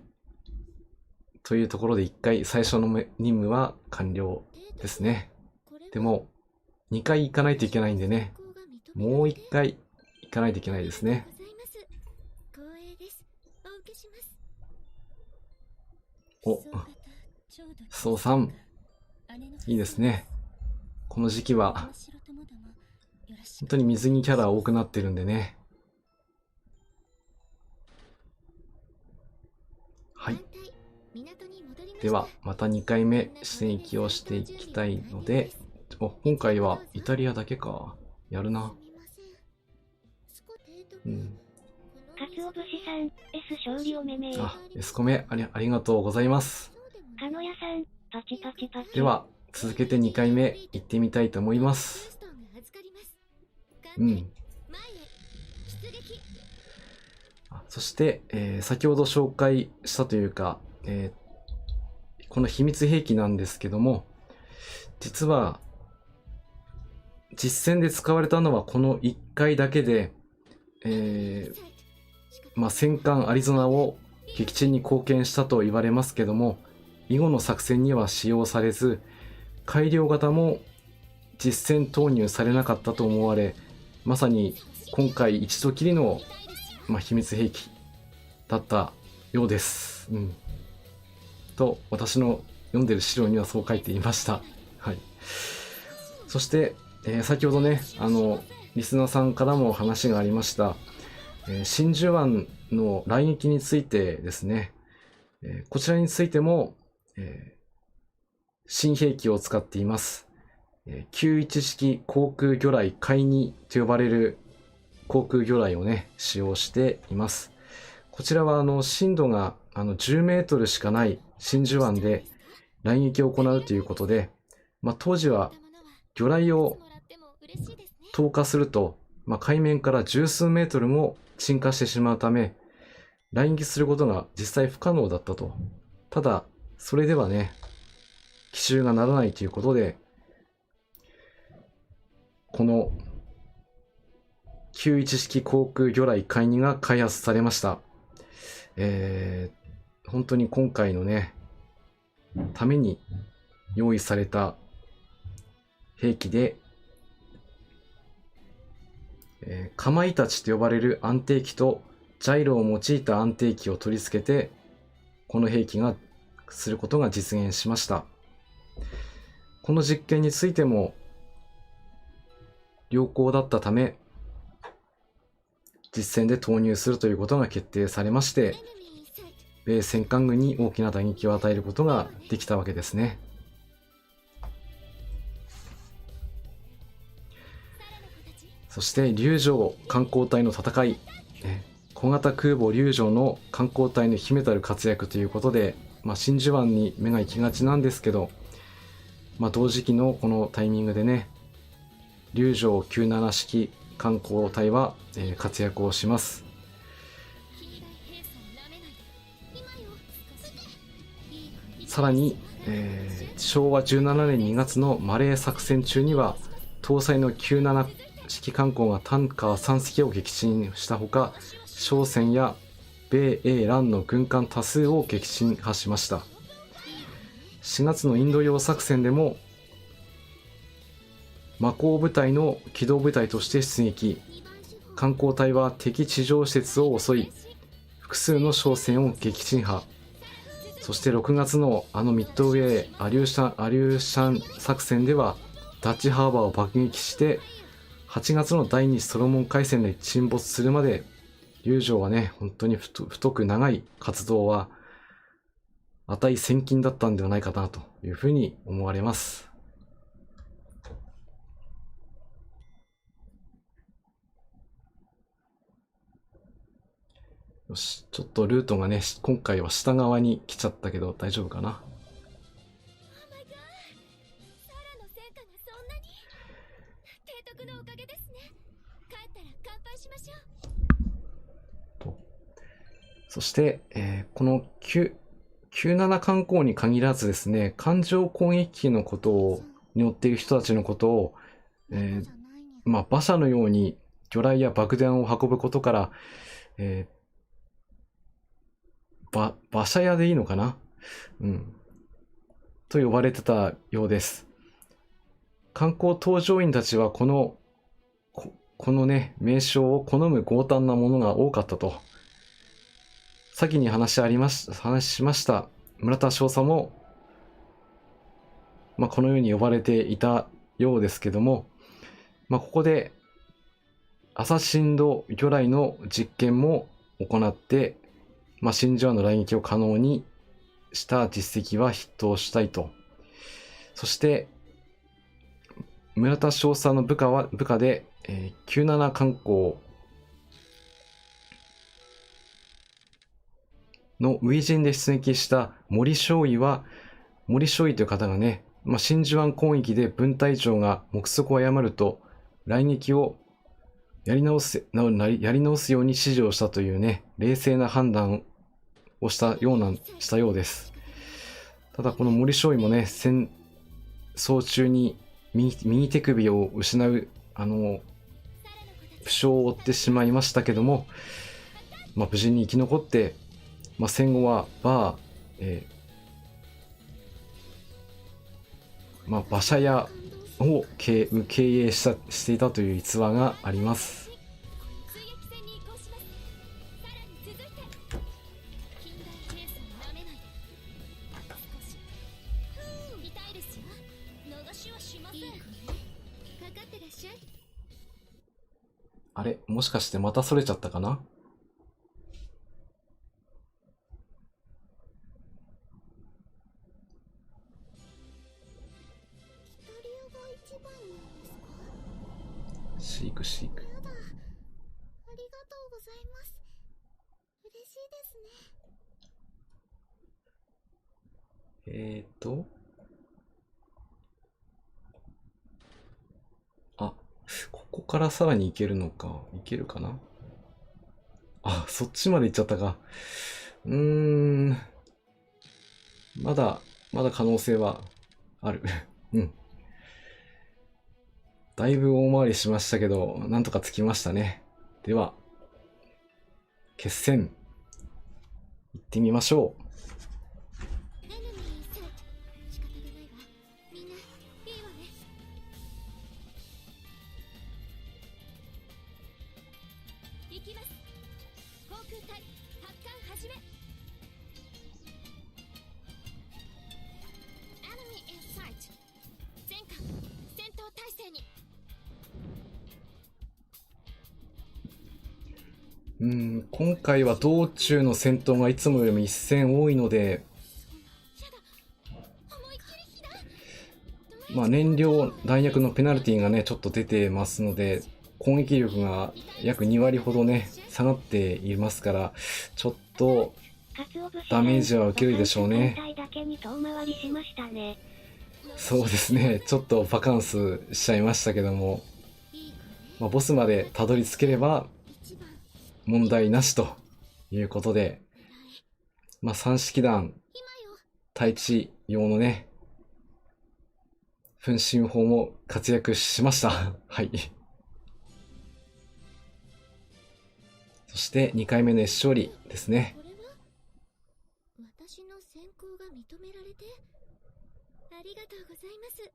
[SPEAKER 1] というところで1回最初の任務は完了ですね。でも2回行かないといけないんでね、もう1回行かないといけないですね。お、そうさん、いいですね。この時期は本当に水着キャラ多くなってるんでね。はい。ではまた2回目出撃をしていきたいので、今回はイタリアだけか。やるな。
[SPEAKER 2] かつお節さん、S 勝利おめめ。
[SPEAKER 1] エスコメありがとうございます。
[SPEAKER 2] 鹿屋さん、パチパチパチ。
[SPEAKER 1] では続けて2回目行ってみたいと思います。そして、先ほど紹介したというか、この秘密兵器なんですけども、実は実戦で使われたのはこの1回だけで、戦艦アリゾナを撃沈に貢献したと言われますけども、以後の作戦には使用されず、改良型も実戦投入されなかったと思われ、まさに今回一度きりの、秘密兵器だったようです。と私の読んでる資料にはそう書いていました。はい。そして、先ほどねリスナーさんからも話がありました、真珠湾の雷撃についてですね、こちらについても、新兵器を使っています。91式航空魚雷海2と呼ばれる航空魚雷をね使用しています。こちらは深度が10メートルしかない真珠湾で雷撃を行うということで、当時は魚雷を投下すると、海面から十数メートルも沈下してしまうため、雷撃することが実際不可能だったと。ただそれではね奇襲がならないということで、この91式航空魚雷海2が開発されました。本当に今回のねために用意された兵器で、かまいたちと呼ばれる安定器とジャイロを用いた安定器を取り付けて、この兵器がすることが実現しました。この実験についても良好だったため、実戦で投入するということが決定されまして、米戦艦軍に大きな打撃を与えることができたわけですね。そして龍城艦攻隊の戦い、小型空母龍城の艦攻隊の秘めたる活躍ということで、真珠湾に目が行きがちなんですけど、同時期のこのタイミングでね、龍城97式艦攻隊は、活躍をします。さらに、昭和17年2月のマレー作戦中には搭載の97式艦攻がタンカー3隻を撃沈したほか、商船や米英蘭の軍艦多数を撃沈破しました。4月のインド洋作戦でも魔鋼部隊の機動部隊として出撃。艦攻隊は敵地上施設を襲い、複数の商船を撃沈破。そして6月のミッドウェーアリューシャン作戦ではダッチハーバーを爆撃して、8月の第二次ソロモン海戦で沈没するまで、龍城はね本当に太く長い活動は値千金だったんではないかなというふうに思われます。よし、ちょっとルートがね今回は下側に来ちゃったけど大丈夫かな。そして、この97艦攻に限らずですね、艦上攻撃機のことをに乗っている人たちのことを、馬車のように魚雷や爆弾を運ぶことから、馬車屋でいいのかな、と呼ばれてたようです。観光搭乗員たちはこのね名称を好む強胆なものが多かったと。先に話しました村田少佐も、このように呼ばれていたようですけども、ここで朝深度魚雷の実験も行って、真珠湾の雷撃を可能にした実績は筆頭したいと。そして村田少佐の部下で、97艦攻の初陣で出撃した森少尉という方がね、真珠湾攻撃で分隊長が目測を誤ると雷撃をやり直すように指示をしたというね、冷静な判断をしたようです。ただこの森少尉もね、戦争中に右手首を失う負傷を負ってしまいましたけども、まあ、無事に生き残って、まあ、戦後はまあ、馬車屋を経営していたという逸話があります。
[SPEAKER 3] 追撃戦に移行します。さらに続いて近代チェイスを舐めないで。少し痛いですよ。逃しはしません。いい子ね。かかってらっしゃい。
[SPEAKER 1] あれ、もしかしてまたそれちゃったかな。
[SPEAKER 3] イタリアが一番なんですか？
[SPEAKER 1] 飼育。
[SPEAKER 3] やだ。ありがとうございます。嬉しいですね。
[SPEAKER 1] あ、ここからさらに行けるのか。行けるかな。あ、そっちまで行っちゃったか。まだ可能性はある。うん。だいぶ大回りしましたけど、なんとかつきましたね。では、決戦、行ってみましょう。
[SPEAKER 3] エネミーセット。仕方がないわ。みんないいわね。行きます。航空隊発艦始め。Enemy in sight。全艦戦闘態勢に。
[SPEAKER 1] 今回は道中の戦闘がいつもよりも一戦多いので、
[SPEAKER 3] やだ。思いっきり避難。
[SPEAKER 1] まあ燃料弾薬のペナルティがね、ちょっと出てますので、攻撃力が約2割ほどね、下がっていますから、ちょっとダメージは受けるでしょうね。そうですね、ちょっとバカンスしちゃいましたけども、まあ、ボスまでたどり着ければ
[SPEAKER 3] 一番
[SPEAKER 1] 問題なしということで、まあ、三式弾、
[SPEAKER 3] 今よ。
[SPEAKER 1] 対地用のね、分身法も活躍しました。はい。そして2回目の決勝利ですね。
[SPEAKER 3] これは私の選考が認められてありがとうございます。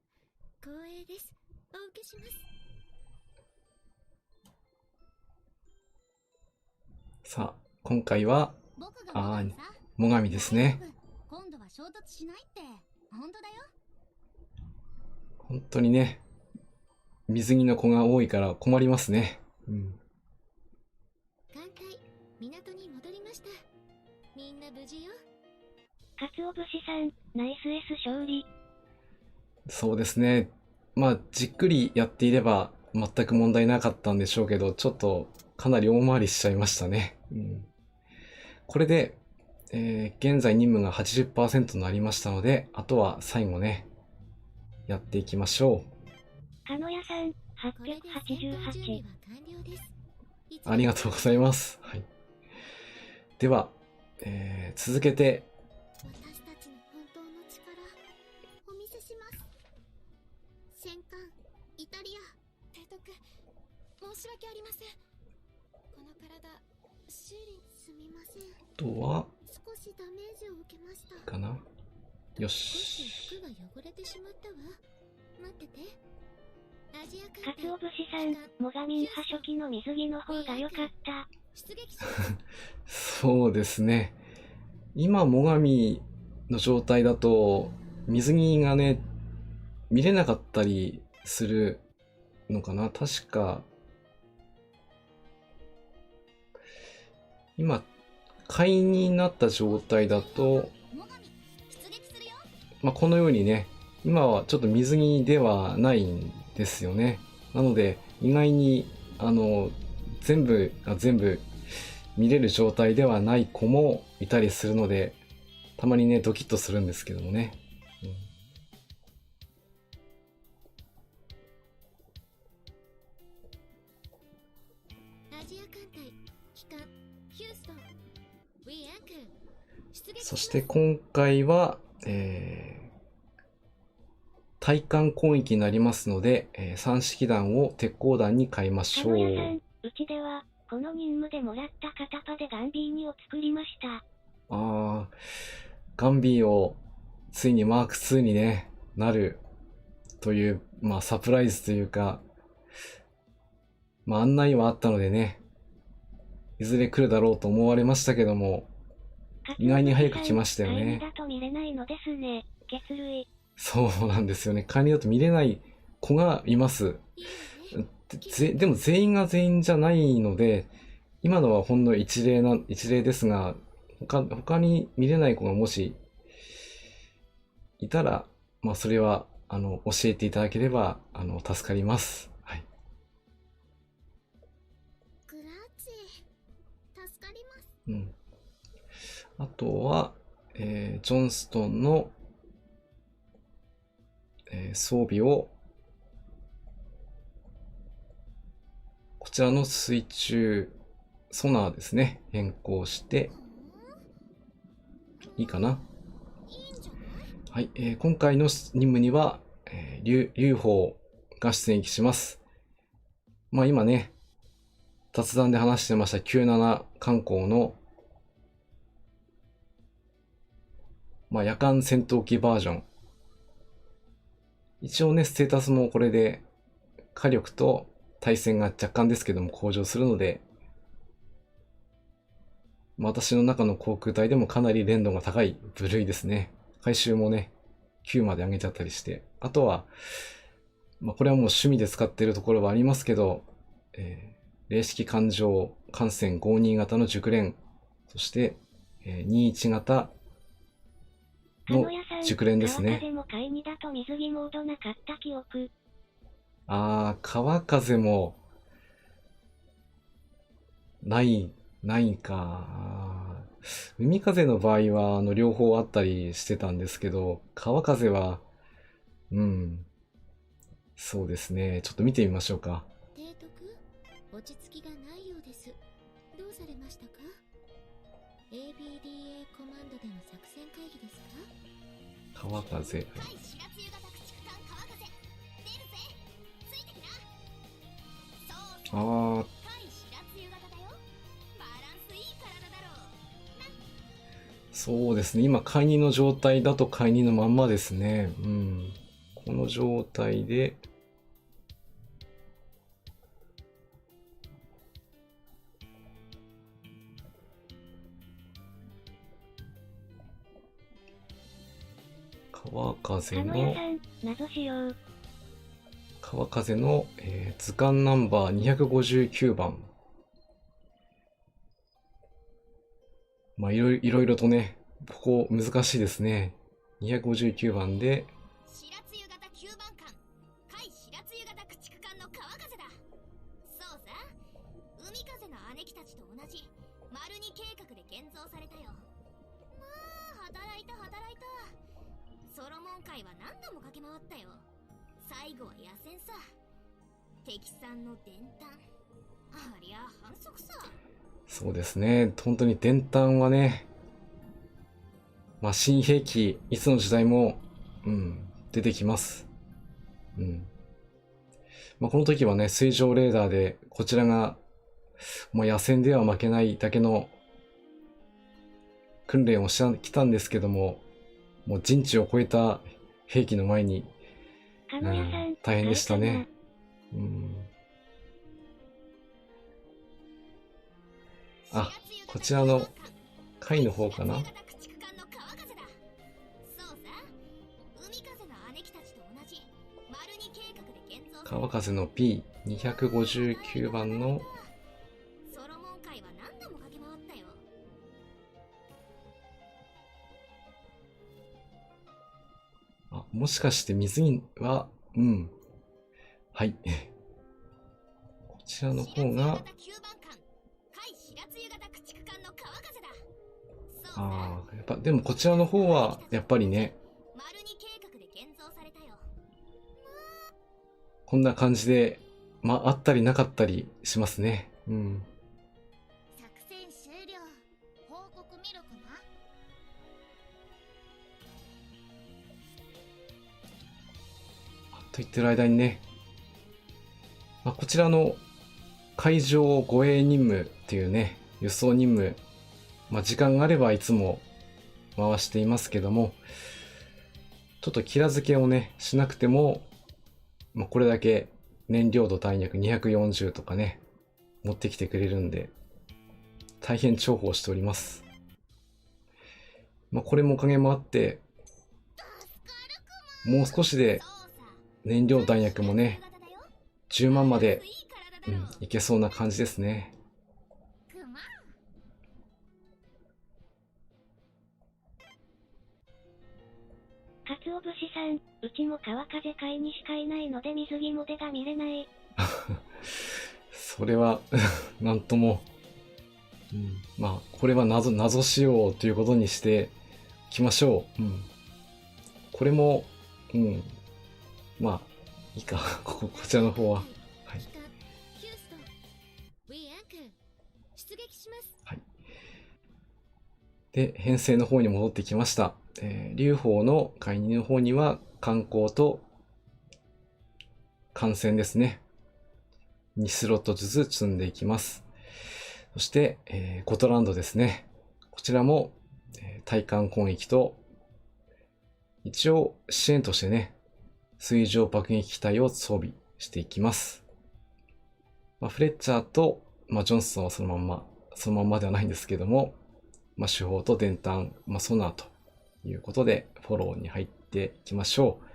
[SPEAKER 3] 光栄です。お受けします。
[SPEAKER 1] さあ、今回は、
[SPEAKER 3] 僕が
[SPEAKER 1] あー
[SPEAKER 3] さ
[SPEAKER 1] 最上ですね。
[SPEAKER 3] 今度は衝突しないって本当だよ。
[SPEAKER 1] 本当にね、水着の子が多いから困りますね。
[SPEAKER 3] 艦隊港に戻りました。みんな無事よ。
[SPEAKER 2] 鰹節さん、ナイス S 勝利。
[SPEAKER 1] そうですね。まあ、じっくりやっていれば全く問題なかったんでしょうけど、ちょっとかなり大回りしちゃいましたね。これで、現在任務が 80% になりましたので、あとは最後ね、やっていきましょう。
[SPEAKER 2] かのやさん、
[SPEAKER 3] これで戦闘準備は
[SPEAKER 2] 888。
[SPEAKER 3] 完了です。
[SPEAKER 1] ありがとうございます。はい。では、続けて、
[SPEAKER 3] 私たちの本当の力お見せします。戦艦イタリア提督、申し訳ありません。この体シーリンすみません。
[SPEAKER 1] あとは、
[SPEAKER 3] 少しダメージを受けました。
[SPEAKER 1] かな。よ
[SPEAKER 3] 少し
[SPEAKER 1] し。
[SPEAKER 3] 服が汚れてしまったわ。待ってて。アジア艦隊
[SPEAKER 2] 鰹節さん、モガミン派初期の水着の方が良かった。
[SPEAKER 3] 出撃します。
[SPEAKER 1] そうですね。今、最上の状態だと、水着がね、見れなかったりするのかな。確か、今、会員になった状態だと、
[SPEAKER 3] モガミ出撃するよ。
[SPEAKER 1] まあ、このようにね、今はちょっと水着ではないんですよね。なので、意外に、全部が全部見れる状態ではない子もいたりするので、たまにね、ドキッとするんですけどもね。
[SPEAKER 3] アジア艦隊旗艦ヒューストン We Anchor 出撃します。
[SPEAKER 1] そして今回は、対艦攻撃になりますので、三式弾を鉄鋼弾に変えましょう。
[SPEAKER 2] かのやさん、うちでは、この任務でもらった片パでガンビーニを作りました。
[SPEAKER 1] ガンビーをついにマーク2にね、なるという、サプライズというか、案内はあったのでね、いずれ来るだろうと思われましたけども、意外に早く来ましたよね。
[SPEAKER 2] カエルだと見れないのですね。血類。
[SPEAKER 1] そうなんですよね。カエルだと見れない子がいます。
[SPEAKER 3] いいわね。
[SPEAKER 1] でも全員が全員じゃないので、今のはほんの一例ですが、他に見れない子がもしいたら、それは、教えていただければ、助かります。はい。
[SPEAKER 3] グラーチェ。助かります。
[SPEAKER 1] うん。あとは、ジョンストンの、装備を、こちらの水中ソナーですね、変更して、いいかな。
[SPEAKER 3] いいんじゃない？
[SPEAKER 1] はい、今回の任務には、UFO が出撃します。今ね、雑談で話してました97観光の、夜間戦闘機バージョン。一応ね、ステータスもこれで火力と対戦が若干ですけども向上するので、私の中の航空隊でもかなり連動が高い部類ですね。回収もね、9まで上げちゃったりして。あとは、これはもう趣味で使っているところはありますけど、零式艦上艦船52型の熟練、そして、21型の熟練ですね。
[SPEAKER 2] 川風も海2だと水着モードなかった記憶。
[SPEAKER 1] 川風も、ないか。海風の場合は、両方あったりしてたんですけど、川風は、そうですね。ちょっと見てみましょうか。
[SPEAKER 3] 提督、落ち着きがないようです。どうされましたか？ ABDA コマンドでの作戦会議ですか？
[SPEAKER 1] 川風。
[SPEAKER 3] 対白露型駆逐艦川風出るぜ。ついてきな。そう対白露型だよ。バランスいい体だろう。
[SPEAKER 1] そうですね。今、解任の状態だと解任のまんまですね。この状態で、川風の、図鑑ナンバー259番。いろいろとね、ここ難しいですね。259番で、
[SPEAKER 3] 白露型9番艦、海白露型駆逐艦の川風だ。そうさ、海風の姉貴たちと同じ丸2計画で建造されたよ。働いた。ソロモン海は何度も駆け回ったよ。最後は野戦さ。敵さんの伝弾。ありゃ反則さ。
[SPEAKER 1] そうですね。本当に伝弾はね、新兵器、いつの時代も、出てきます。この時はね、水上レーダーで、こちらが、野戦では負けないだけの訓練をしてきたんですけども、もう人知を超えた兵器の前に、大変でしたね。こちらの貝の方かな。川風の P259 番の
[SPEAKER 3] ソロモン海は何度も駆け回ったよ。
[SPEAKER 1] もしかして水着は、はい。こちらの方が、やっぱ、でもこちらの方は、やっぱりね、こんな感じで、あったりなかったりしますね。
[SPEAKER 3] 作戦終了。報告見るかな。
[SPEAKER 1] と言ってる間にね、こちらの海上護衛任務っていうね、輸送任務、時間があればいつも回していますけども、ちょっとキラ付けをね、しなくても、これだけ燃料度弾薬240とかね、持ってきてくれるんで、大変重宝しております。これもおかげもあって、もう少しで燃料弾薬もね、10万まで、いけそうな感じですね。
[SPEAKER 2] かつお節さん、うちも川風会にしかいないので水着も出が見れない。
[SPEAKER 1] それはなんとも、これは謎仕様ということにしていきましょう。これも、いいか、こちらの方は。はい。はい。で、編成の方に戻ってきました。劉邦の介入の方には、観光と艦船ですね。2スロットずつ積んでいきます。そして、ゴトランドですね。こちらも、対艦攻撃と、一応支援としてね、水上爆撃機体を装備していきます。フレッチャーと、ジョンソンはそのまんまではないんですけども、主砲と電弾、ソナーということでフォローに入っていきましょう。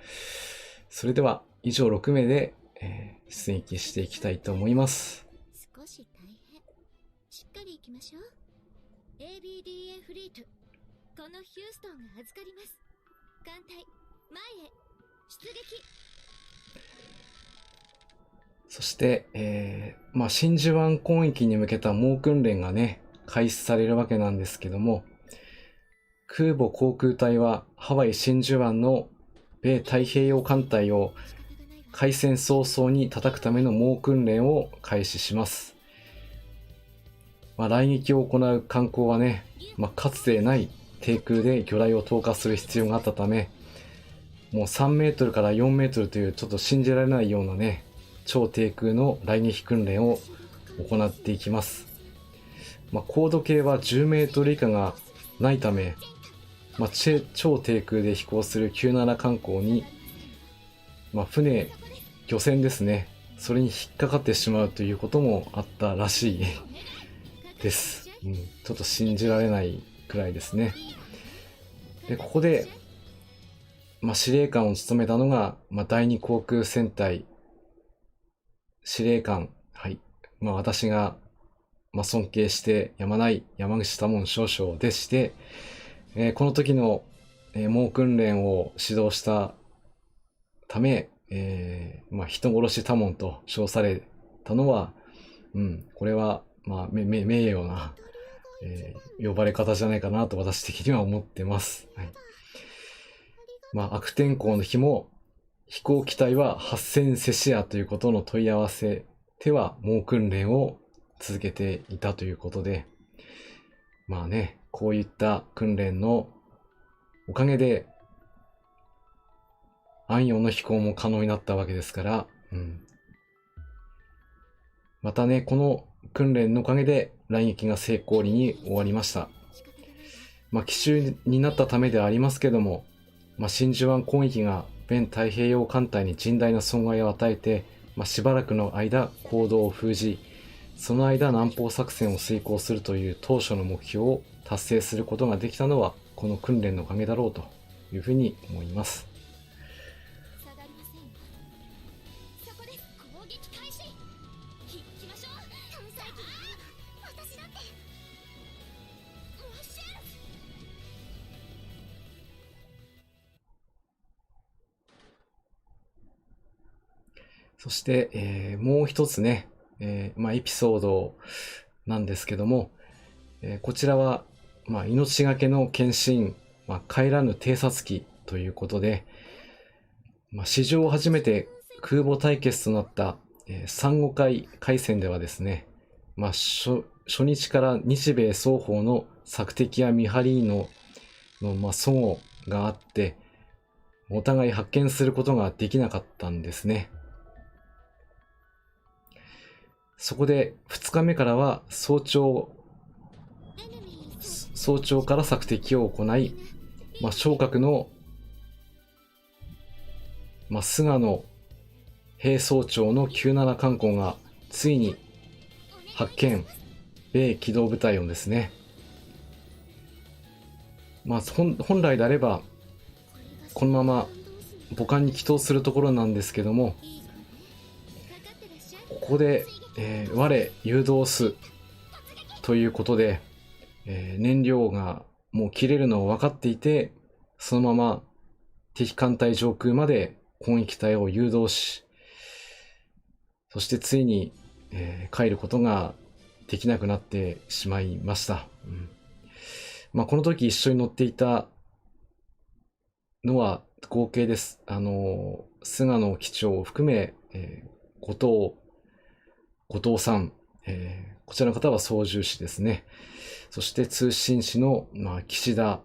[SPEAKER 1] それでは以上6名で、出撃していきたいと思います。
[SPEAKER 3] 少し大変。しっかり行きましょう。ABDA フリート、このヒューストンが預かります。艦隊、前へ出撃。
[SPEAKER 1] そして、真珠湾攻撃に向けた猛訓練がね、開始されるわけなんですけども、空母航空隊はハワイ真珠湾の米太平洋艦隊を開戦早々に叩くための猛訓練を開始します。雷撃を行う艦砲はね、かつてない低空で魚雷を投下する必要があったため、もう3メートルから4メートルというちょっと信じられないようなね、超低空の雷撃訓練を行っていきます。高度計は10メートル以下がないため、超低空で飛行する97艦砲に、漁船ですね。それに引っかかってしまうということもあったらしいです。ちょっと信じられないくらいですね。で、ここで、司令官を務めたのが、第二航空戦隊司令官、はい。私が、尊敬してやまない山口多門少将でして、この時の、猛訓練を指導したため、人殺し多門と称されたのは、これは、名誉な、呼ばれ方じゃないかなと私的には思ってます。はい。悪天候の日も、飛行機体は8000セシアということの問い合わせでは猛訓練を続けていたということで、こういった訓練のおかげで安陽の飛行も可能になったわけですから、またね、この訓練のおかげで雷撃が成功裏に終わりました。奇襲になったためではありますけども、真珠湾攻撃が米太平洋艦隊に甚大な損害を与えて、しばらくの間行動を封じ、その間南方作戦を遂行するという当初の目標を達成することができたのはこの訓練のおかげだろうというふうに思います。
[SPEAKER 3] 下がりませんよ。そこです。攻撃開始。行きましょう。艦載機。私だって。マッシェル。
[SPEAKER 1] そして、もう一つね、エピソードなんですけども、こちらは、命がけの献身、帰らぬ偵察機ということで、史上初めて空母対決となった、珊瑚海海戦ではですね、初日から日米双方の索敵や見張りの齟齬があって、お互い発見することができなかったんですね。そこで2日目からは早朝から索敵を行い、昇格の、菅野兵総長の97艦砲がついに発見、米機動部隊をですね。本来であればこのまま母艦に帰投するところなんですけども、ここで、我誘導すということで、燃料がもう切れるのを分かっていて、そのまま敵艦隊上空まで攻撃隊を誘導し、そしてついに、帰ることができなくなってしまいました。この時一緒に乗っていたのは合計です。菅野機長を含め、後藤さん、こちらの方は操縦士ですね。そして通信士の、岸田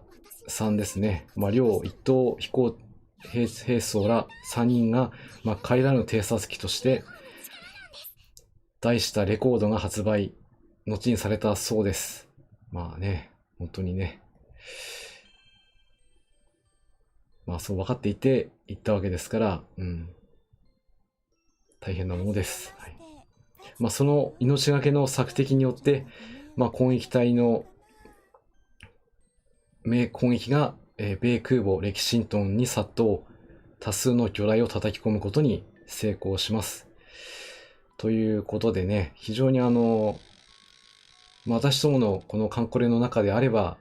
[SPEAKER 1] さんですね。両一等飛行兵装ら3人が、帰らぬ偵察機として題したレコードが発売、後にされたそうです。本当にね。そう分かっていて行ったわけですから、大変なものです。その命がけの索敵によって、攻撃隊の攻撃が、米空母レキシントンに殺到、多数の魚雷を叩き込むことに成功します。ということでね、非常に私どものこのカンコレの中であれば、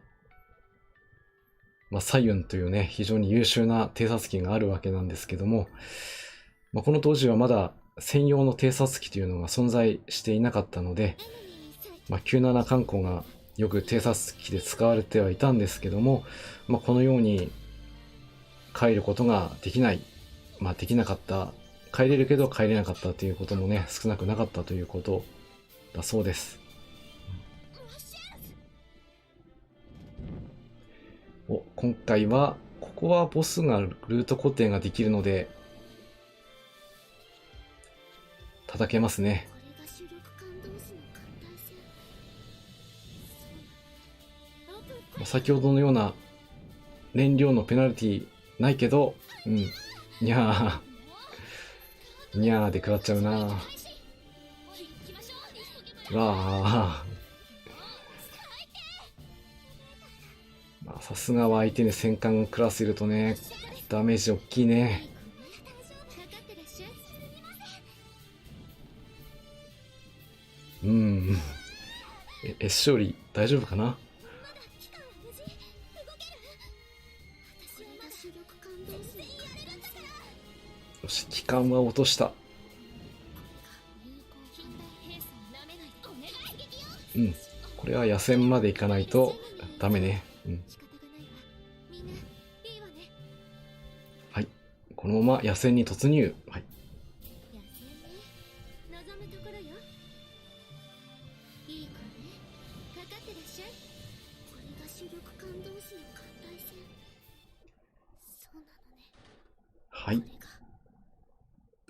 [SPEAKER 1] サイユンというね、非常に優秀な偵察機があるわけなんですけども、この当時はまだ専用の偵察機というのが存在していなかったので、97艦砲がよく偵察機で使われてはいたんですけども、このように帰ることができない、できなかった、帰れるけど帰れなかったということもね、少なくなかったということだそうです。今回は、ここはボスがルート固定ができるので、叩けますね。先ほどのような燃料のペナルティないけど、にゃー、にゃーで食らっちゃうな。わー。さすがは相手に戦艦クラスいるとね、ダメージ大きいね。勝利大丈夫かな。よし、機関は落とした。これは野戦まで行かないとダメね。はい、このまま野戦に突入。はい。はい。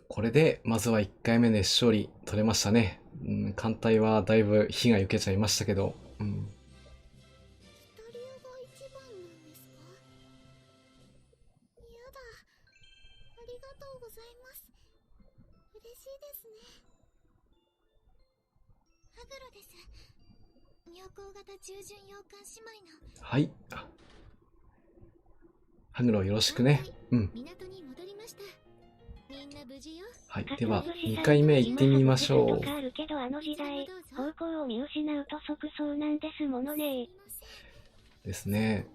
[SPEAKER 1] これでまずは1回目で勝利取れましたね。艦隊はだいぶ被害受けちゃいましたけど。はい。ハグロよろしくね。はい。では、2回目行ってみましょう。
[SPEAKER 2] 方向を見失うと即遭難ですものね。
[SPEAKER 1] ですね。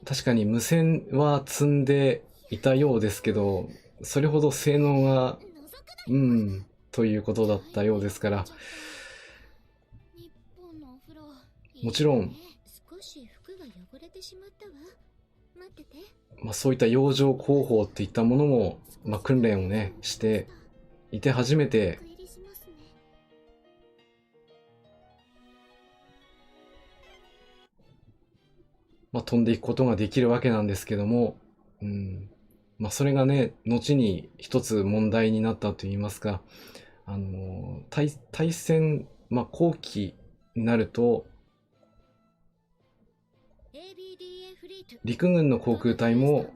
[SPEAKER 1] 確かに無線は積んでいたようですけど、それほど性能が、ということだったようですから、もちろん、そういった洋上工法っていったものも、訓練をね、していて初めて、飛んでいくことができるわけなんですけども、それがね、後に一つ問題になったといいますか、対戦、後期になると、
[SPEAKER 3] ABDA フリート
[SPEAKER 1] 陸軍の航空隊も、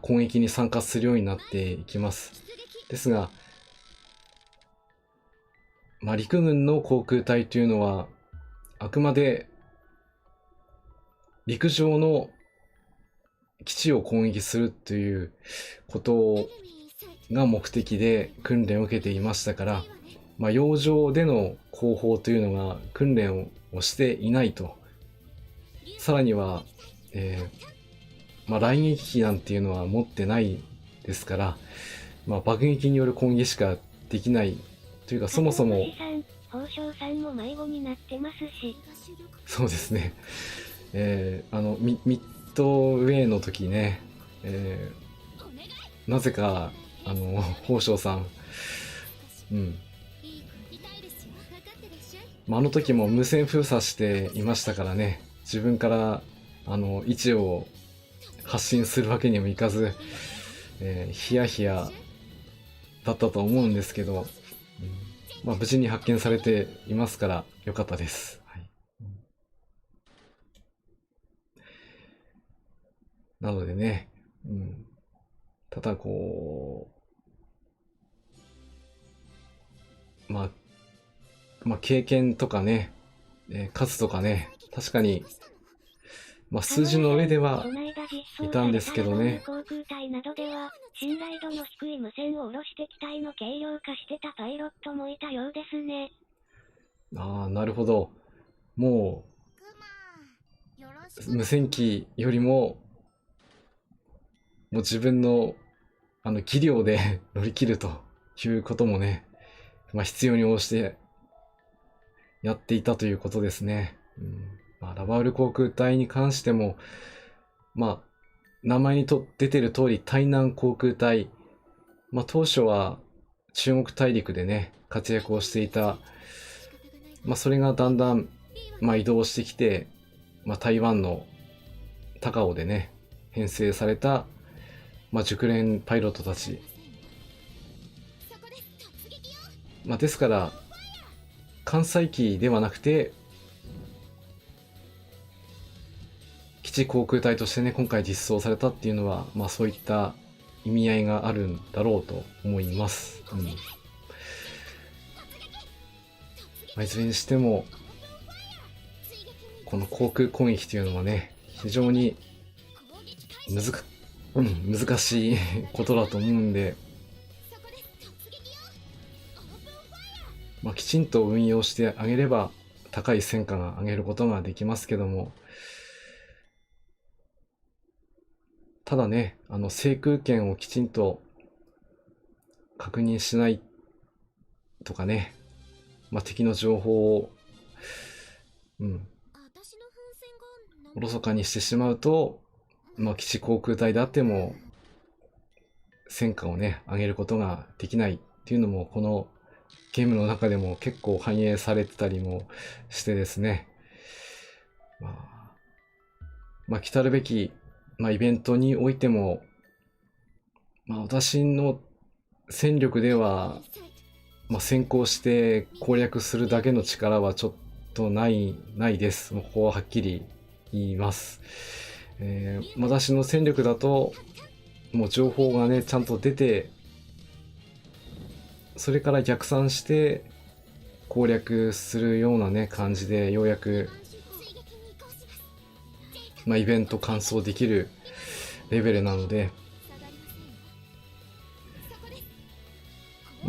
[SPEAKER 1] 攻撃に参加するようになっていきます。ですが、陸軍の航空隊というのは、あくまで陸上の基地を攻撃するということが目的で訓練を受けていましたから、洋上での航法というのが訓練をしていないと。さらには、雷撃機なんていうのは持ってないですから、爆撃による攻撃しかできないというか、そもそも、
[SPEAKER 2] 宝生さんも迷子になってますし。
[SPEAKER 1] そうですね。ミッドウェイの時ね、なぜか、宝生さん、あの時も無線封鎖していましたからね、自分から位置を発信するわけにもいかず、ヒヤヒヤだったと思うんですけど、無事に発見されていますからよかったです。はい、なのでね、ただ経験とかね、数とかね、確かに、数字の上ではいたんですけどね。
[SPEAKER 2] 航空隊などでは、信頼度の低い無線を下ろして機体の軽量化してたパイロットもいたようですね。
[SPEAKER 1] ああ、なるほど。もう、無線機よりも、もう自分の、技量で乗り切るということもね、必要に応じてやっていたということですね。ラバール航空隊に関しても、名前に出てる通り対南航空隊、当初は中国大陸でね、活躍をしていた、それがだんだん、移動してきて、台湾の高雄でね、編成された、熟練パイロットたち。ですから、関西機ではなくて、基地航空隊としてね、今回実装されたっていうのは、そういった意味合いがあるんだろうと思います。いずれにしても、この航空攻撃というのはね、非常に難しいことだと思うんで、きちんと運用してあげれば高い戦果が上げることができますけども、ただね、制空権をきちんと確認しないとかね、敵の情報を、おろそかにしてしまうと、基地航空隊であっても、戦果をね、上げることができないっていうのも、このゲームの中でも結構反映されてたりもしてですね、来たるべき、イベントにおいても、私の戦力では、先行して攻略するだけの力はちょっとないです。ここははっきり言います。私の戦力だと、もう情報がね、ちゃんと出て、それから逆算して攻略するようなね、感じで、ようやく、イベント完走できるレベルなので、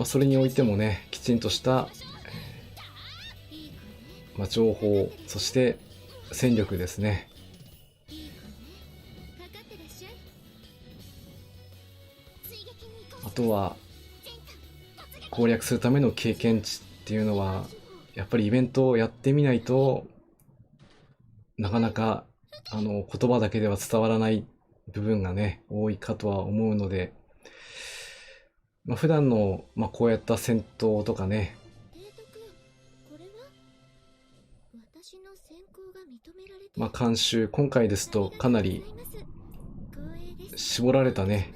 [SPEAKER 1] それにおいてもね、きちんとした、情報、そして戦力ですね。あとは、攻略するための経験値っていうのは、やっぱりイベントをやってみないと、なかなか、言葉だけでは伝わらない部分がね、多いかとは思うので、普段の、こうやった戦闘とかね、監修、今回ですとかなり絞られたね、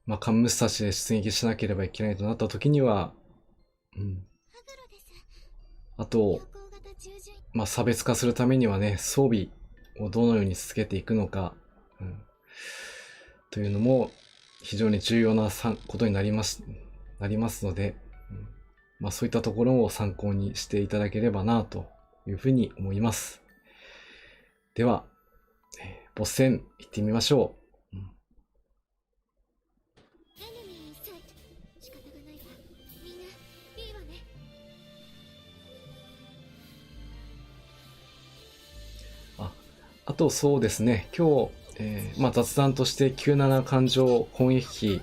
[SPEAKER 1] まあ、カンムスたちで出撃しなければいけないとなった時には、
[SPEAKER 3] ハグロです。
[SPEAKER 1] あと、
[SPEAKER 3] 旅行型従順。
[SPEAKER 1] まあ、差別化するためにはね、装備をどのようにつけていくのか、というのも非常に重要なことになりますので、まあ、そういったところを参考にしていただければなというふうに思います。では、ボス戦行ってみましょう。
[SPEAKER 3] エネミーインサイト。仕方がないわ。みんないいわね。
[SPEAKER 1] あとそうですね、今日、まあ、雑談として97環状攻撃機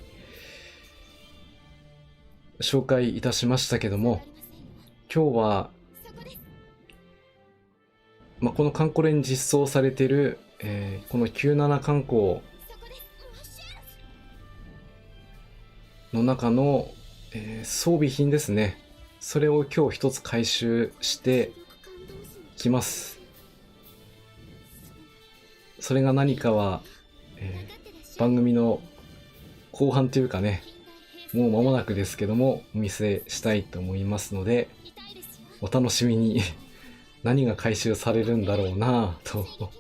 [SPEAKER 1] 紹介いたしましたけども、今日は、まあ、このカンコレに実装されている、この97観光の中の、装備品ですね。それを今日一つ回収してきます。それが何かは、番組の後半というかね、もう間もなくですけどもお見せしたいと思いますので、お楽しみに。何が回収されるんだろうなぁと。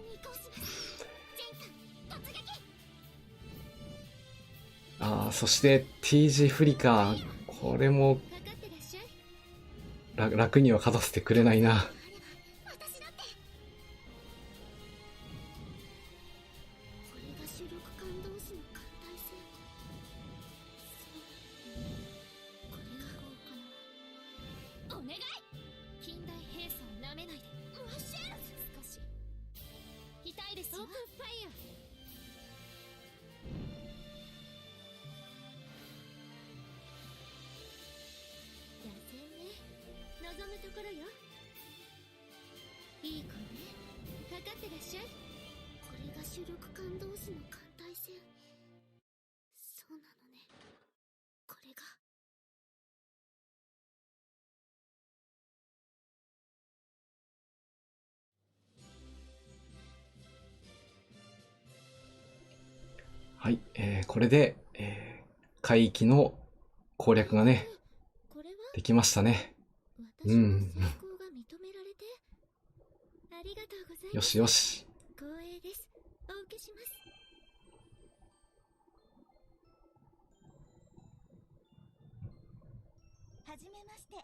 [SPEAKER 1] そして T 字フリカ、これも楽には勝たせてくれないな。
[SPEAKER 3] 望むところよ。いい子ね。かかってらっしゃい。これが主力艦同士の艦隊戦。そうなのね。これが。
[SPEAKER 1] はい、これで、海域の攻略がね、できましたね。よしよし。
[SPEAKER 3] 光栄です。お受けします。はじめまして。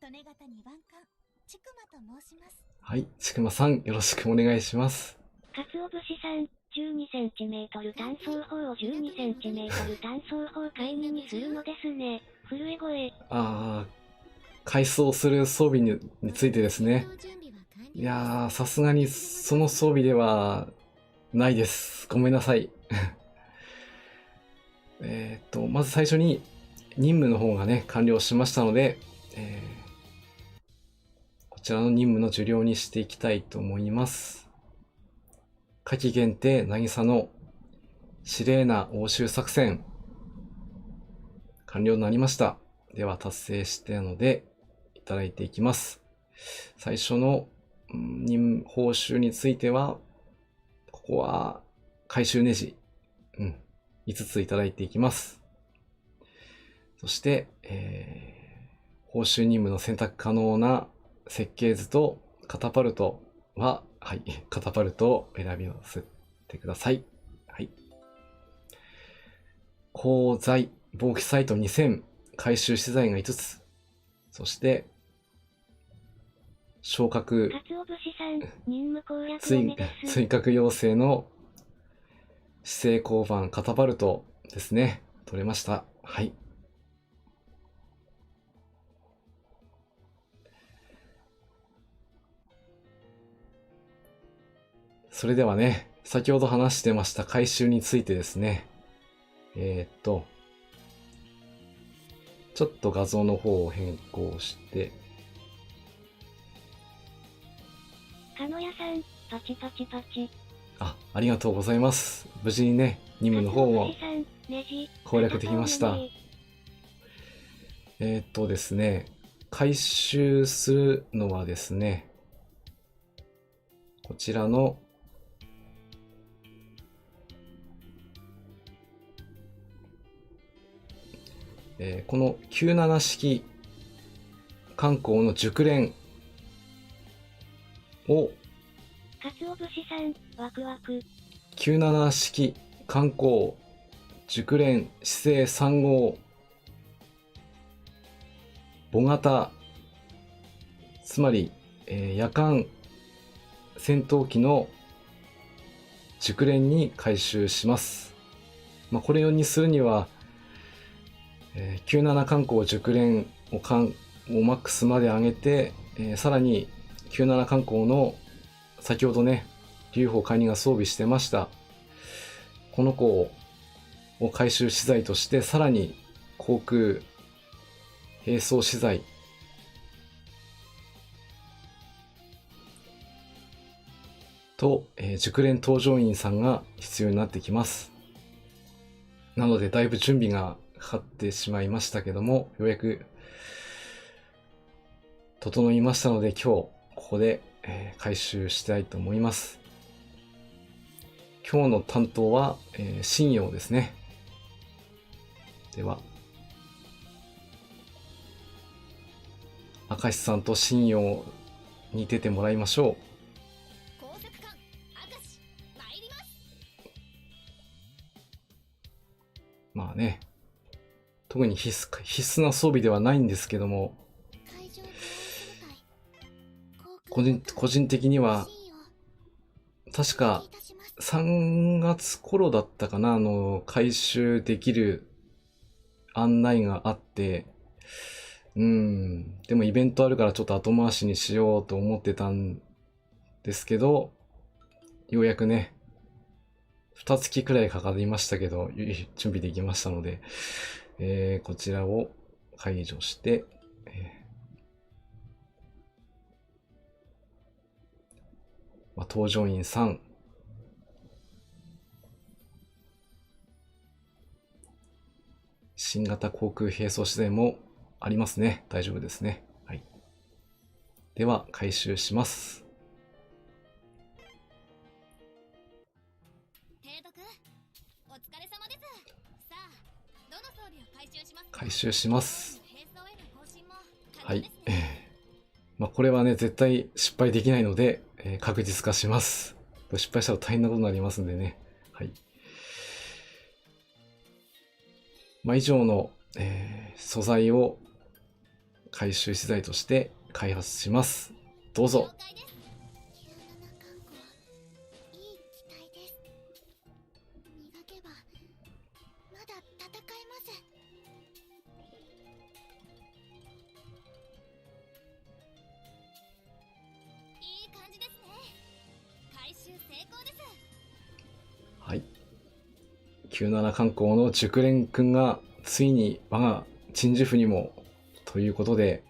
[SPEAKER 3] 利根型2番艦、ちくまと申します。
[SPEAKER 1] はい、ちくまさん、よろしくお願いします。
[SPEAKER 2] かつお節さん、12cm 単装砲を 12cm 単装砲買いにするのですね。震え声。
[SPEAKER 1] 改装する装備についてですね。いやー、さすがにその装備ではないです。ごめんなさい。まず最初に任務の方がね、完了しましたので、こちらの任務の受領にしていきたいと思います。夏季限定渚のシレーナ応酬作戦、完了になりました。では達成したので、いただいていきます。最初の報酬については、ここは回収ネジ、5ついただいていきます。そして、報酬任務の選択可能な設計図とカタパルトは、はい、カタパルトを選び寄せてください。はい。鋼材、防気サイト2000、回収資材が5つ。そして、昇格、追格要請の姿勢交番カタパルトですね。取れました。はい。それではね、先ほど話してました回収についてですね。ちょっと画像の方を変更して、
[SPEAKER 2] かのやさん、パチパチパチ。
[SPEAKER 1] ありがとうございます。無事にね、任務の方も攻略できました。ですね、回収するのはですね、こちらのこの97式艦口の熟練を
[SPEAKER 2] かつお節さん、ワクワク。
[SPEAKER 1] 97式艦口熟練姿勢3号母型、つまり、夜間戦闘機の熟練に改修します。これにするには、97艦口熟練をマックスまで上げて、さらに97艦口の先ほどね、劉邦海任が装備してましたこの子を改修資材として、さらに航空並走資材と、熟練搭乗員さんが必要になってきます。なのでだいぶ準備がかかってしまいましたけども、ようやく整いましたので、今日ここで、回収したいと思います。今日の担当は、信用ですね。では明石さんと信用に出てもらいましょう。
[SPEAKER 3] 工作艦明石参ります。
[SPEAKER 1] まあね、特に必須な装備ではないんですけども、個人的には確か3月頃だったかな、回収できる案内があって、でもイベントあるからちょっと後回しにしようと思ってたんですけど、ようやくね、2月くらいかかりましたけど、準備できましたので、こちらを解除して、搭乗員さん、新型航空並走資材もありますね。大丈夫ですね。はい。では、回収します。
[SPEAKER 3] 提督、お疲れ様です。さあ、どの装備を回収しますか？
[SPEAKER 1] 回収します。
[SPEAKER 3] 並走への更新も可
[SPEAKER 1] はい
[SPEAKER 3] 能ですね。
[SPEAKER 1] これはね、絶対失敗できないので、確実化します。失敗したら大変なことになりますんでね。はい。以上の、素材を回収資材として開発します。どうぞ。
[SPEAKER 3] 了解です。97艦庫、いい機体です。磨けばまだ戦えます。いい感じですね。回収成功です。
[SPEAKER 1] はい。97艦口の熟練くんがついに我が鎮守府にもということで、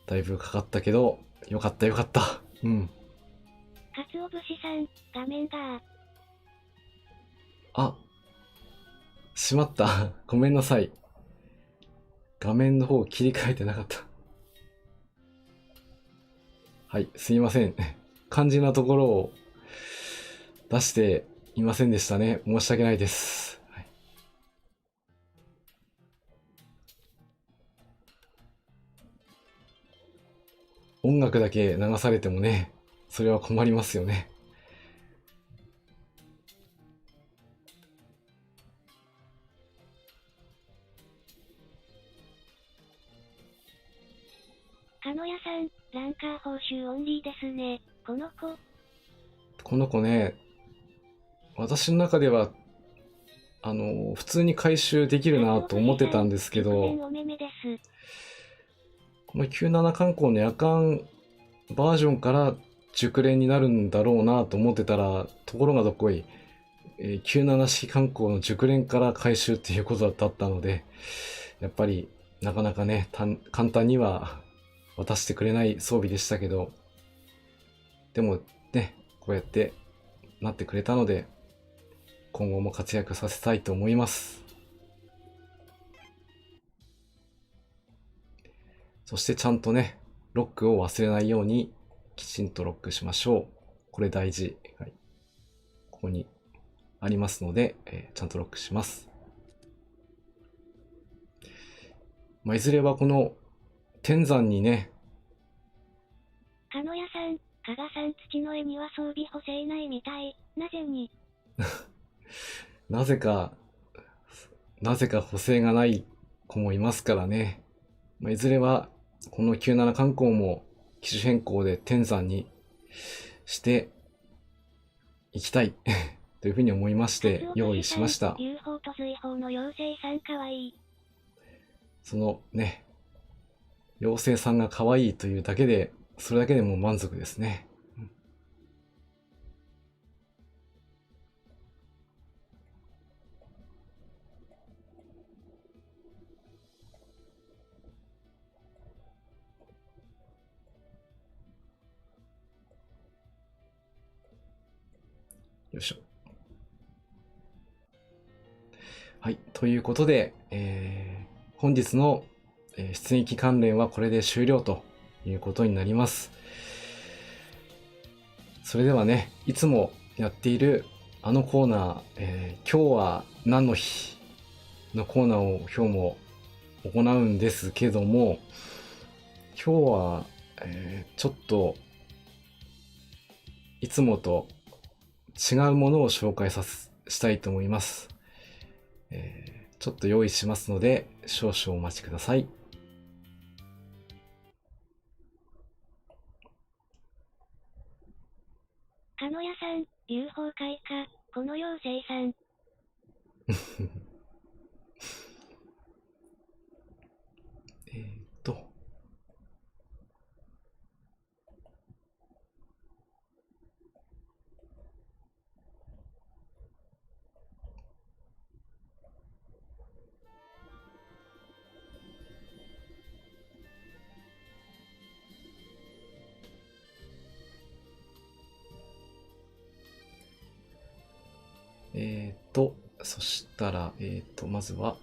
[SPEAKER 1] だいぶかかったけど、よかったよかった。
[SPEAKER 2] かつお節さん、画面が。
[SPEAKER 1] あ、しまった。ごめんなさい。画面の方切り替えてなかった。はい、すいません。肝心なところを出していませんでしたね。申し訳ないです。はい、音楽だけ流されてもね、それは困りますよね。
[SPEAKER 2] かのやさん、ランカー報酬オンリーですね。この
[SPEAKER 1] 子ね、私の中では、普通に回収できるなと思ってたんですけど、この97艦口の夜間バージョンから熟練になるんだろうなと思ってたら、ところがどっこい、97式艦口の熟練から回収っていうことだったので、やっぱりなかなかね、簡単には渡してくれない装備でしたけど、でもね、こうやってなってくれたので、今後も活躍させたいと思います。そしてちゃんとね、ロックを忘れないようにきちんとロックしましょう。これ大事。はい、ここにありますので、ちゃんとロックします。いずれはこの天山にね、
[SPEAKER 2] 鹿野屋さん、加賀さん土の絵には装備補正ないみたい。なぜに？
[SPEAKER 1] なぜか補正がない子もいますからね。いずれはこの97観光も機種変更で天山にしていきたいというふうに思いまして用意しました。
[SPEAKER 2] 流法と随法の妖精さんかわいい。
[SPEAKER 1] そのね、妖精さんが可愛いというだけで、それだけでもう満足ですね。よいしょ。はい。ということで、本日の出撃関連はこれで終了ということになります。それではね、いつもやっているあのコーナー、今日は何の日のコーナーを今日も行うんですけども、今日は、ちょっといつもと違うものを紹介したいと思います。ちょっと用意しますので少々お待ちください。
[SPEAKER 2] 鹿野屋さん、流法開花、この妖精さん。
[SPEAKER 1] えっとそしたら、まずは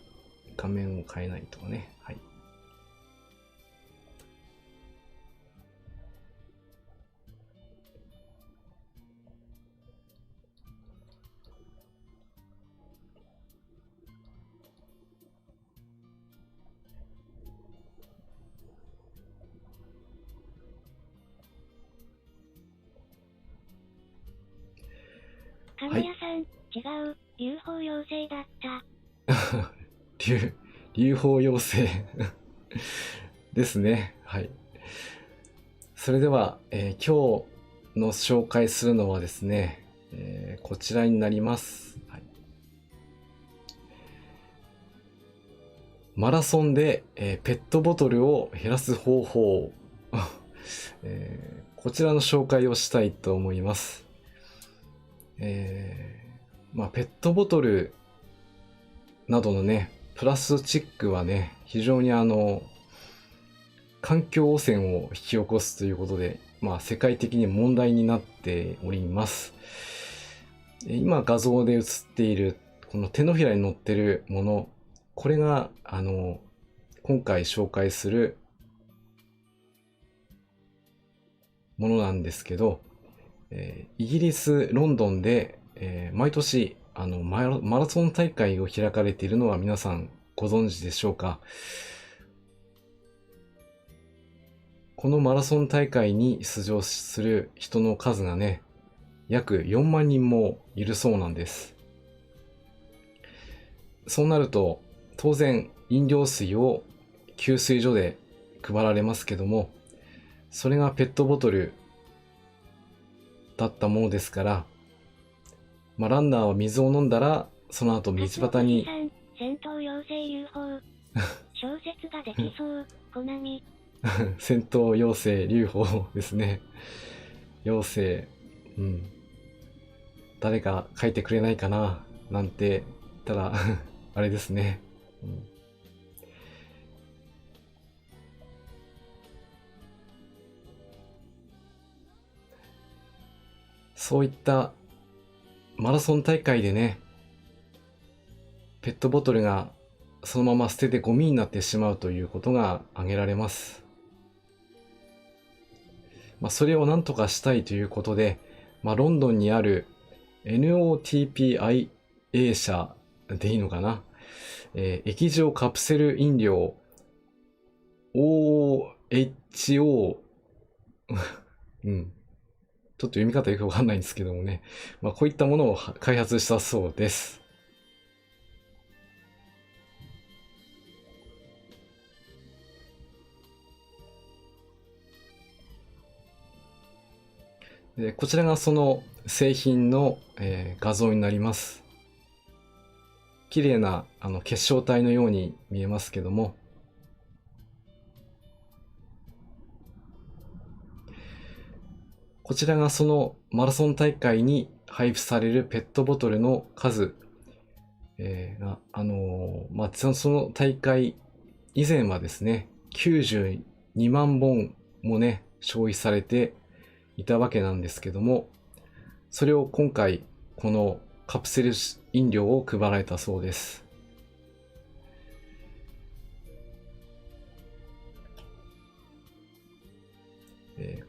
[SPEAKER 1] 画面を変えないとね。はい。
[SPEAKER 2] 鹿野屋さん、違う、流法妖精だった。
[SPEAKER 1] 流法妖精ですね。はい。それでは、今日の紹介するのはですね、こちらになります。はい、マラソンで、ペットボトルを減らす方法、こちらの紹介をしたいと思います。ペットボトルなどのね、プラスチックはね、非常に環境汚染を引き起こすということで、世界的に問題になっております。今画像で映っている、この手のひらに乗ってるもの、これが、今回紹介するものなんですけど、イギリス・ロンドンで、毎年マラソン大会を開かれているのは皆さんご存知でしょうか。このマラソン大会に出場する人の数がね、約4万人もいるそうなんです。そうなると、当然飲料水を給水所で配られますけども、それがペットボトルだったものですから、ランナーは水を飲んだら、その後道端に
[SPEAKER 2] 戦闘妖精流法小説ができそう、コナミ
[SPEAKER 1] 戦闘妖精流法ですね。妖精、誰か書いてくれないかななんて言ったらあれですね。そういったマラソン大会でね、ペットボトルがそのまま捨ててゴミになってしまうということが挙げられます。それを何とかしたいということで、ロンドンにある NOTPIA 社でいいのかな、液状カプセル飲料 OHO うん。ちょっと読み方よくわかんないんですけどもね。まあ、こういったものを開発したそうです。で、こちらがその製品の、画像になります。綺麗な結晶体のように見えますけども、こちらがそのマラソン大会に配布されるペットボトルの数、が、その大会以前はですね、92万本もね、消費されていたわけなんですけども、それを今回、このカプセル飲料を配られたそうです。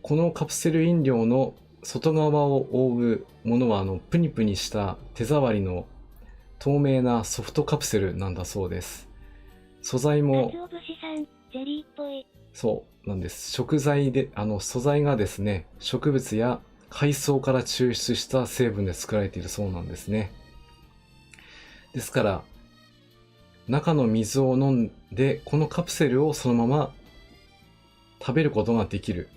[SPEAKER 1] このカプセル飲料の外側を覆うものはプニプニした手触りの透明なソフトカプセルなんだそうです。素材も、
[SPEAKER 2] 鰹節さん、ゼリーっぽい。
[SPEAKER 1] そうなんです。食材で、素材がですね、植物や海藻から抽出した成分で作られているそうなんですね。ですから、中の水を飲んで、このカプセルをそのまま食べることができる。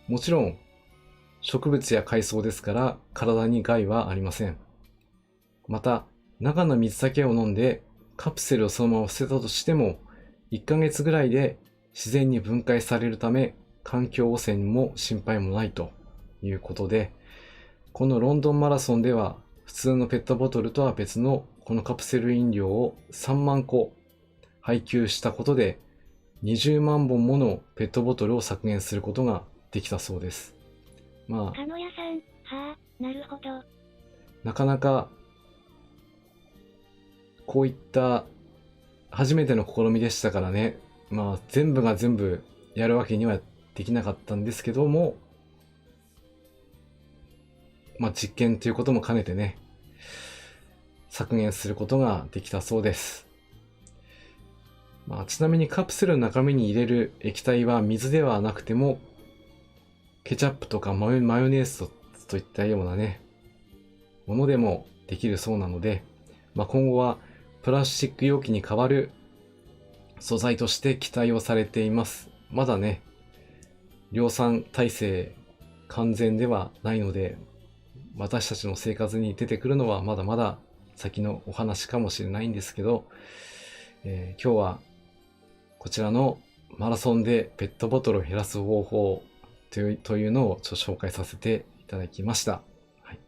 [SPEAKER 1] もちろん、植物や海藻ですから体に害はありません。また、中の水だけを飲んでカプセルをそのまま捨てたとしても、1ヶ月ぐらいで自然に分解されるため、環境汚染も心配もないということで、このロンドンマラソンでは普通のペットボトルとは別のこのカプセル飲料を3万個配給したことで、20万本ものペットボトルを削減することができたそうです。まあ、
[SPEAKER 2] かのやさん、はあ、なるほど。
[SPEAKER 1] なかなかこういった初めての試みでしたからね、まあ全部が全部やるわけにはできなかったんですけども、まあ実験ということも兼ねてね、削減することができたそうです。まあ、ちなみにカプセルの中身に入れる液体は水ではなくても、ケチャップとかマヨネーズといったようなね、ものでもできるそうなので、まあ、今後はプラスチック容器に代わる素材として期待をされています。まだね、量産体制完全ではないので、私たちの生活に出てくるのはまだまだ先のお話かもしれないんですけど、今日はこちらのマラソンでペットボトルを減らす方法というのをちょっと紹介させていただきました。はい、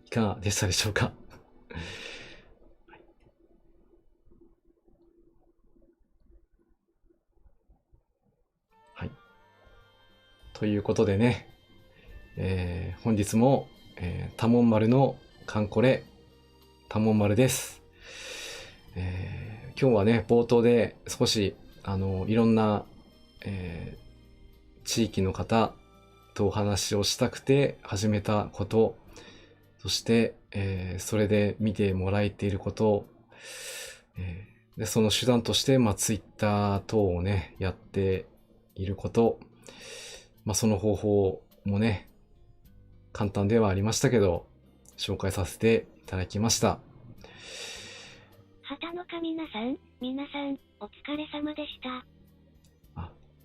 [SPEAKER 1] いかがでしたでしょうか。はい。ということでね、本日も、多聞丸のカンコレ、多聞丸です。今日はね、冒頭で少し、いろんな、地域の方とお話をしたくて始めたこと、そして、それで見てもらえていること、でその手段として、ツイッター等をね、やっていること、その方法もね、簡単ではありましたけど、紹介させていただきました。
[SPEAKER 2] 旗のか皆さん、お疲れ様でした。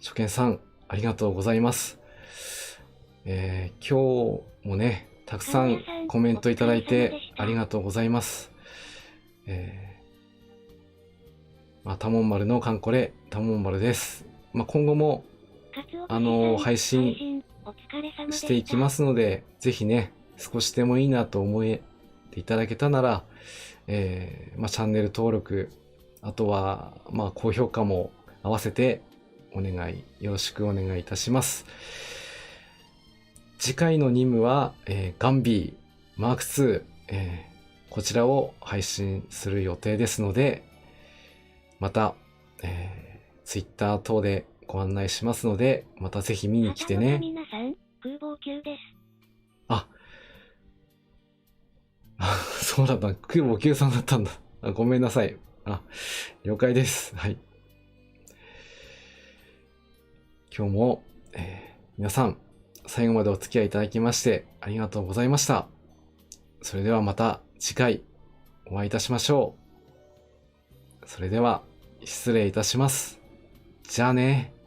[SPEAKER 1] 初見さん、ありがとうございます。今日もね、たくさんコメントいただいてありがとうございます。多聞丸のカンコレ、多聞丸です。今後も配信していきますので、ぜひね、少しでもいいなと思っていただけたなら、チャンネル登録、あとは、高評価も合わせてよろしくお願いいたします。次回の任務は、ガンビーマーク2、こちらを配信する予定ですので、また、Twitter 等でご案内しますので、またぜひ見に来てね。
[SPEAKER 2] 皆さん、空母級です。
[SPEAKER 1] そうだった。空母級さんだったんだ。ごめんなさい。了解です。はい。今日も、皆さん最後までお付き合いいただきましてありがとうございました。それではまた次回お会いいたしましょう。それでは失礼いたします。じゃあね。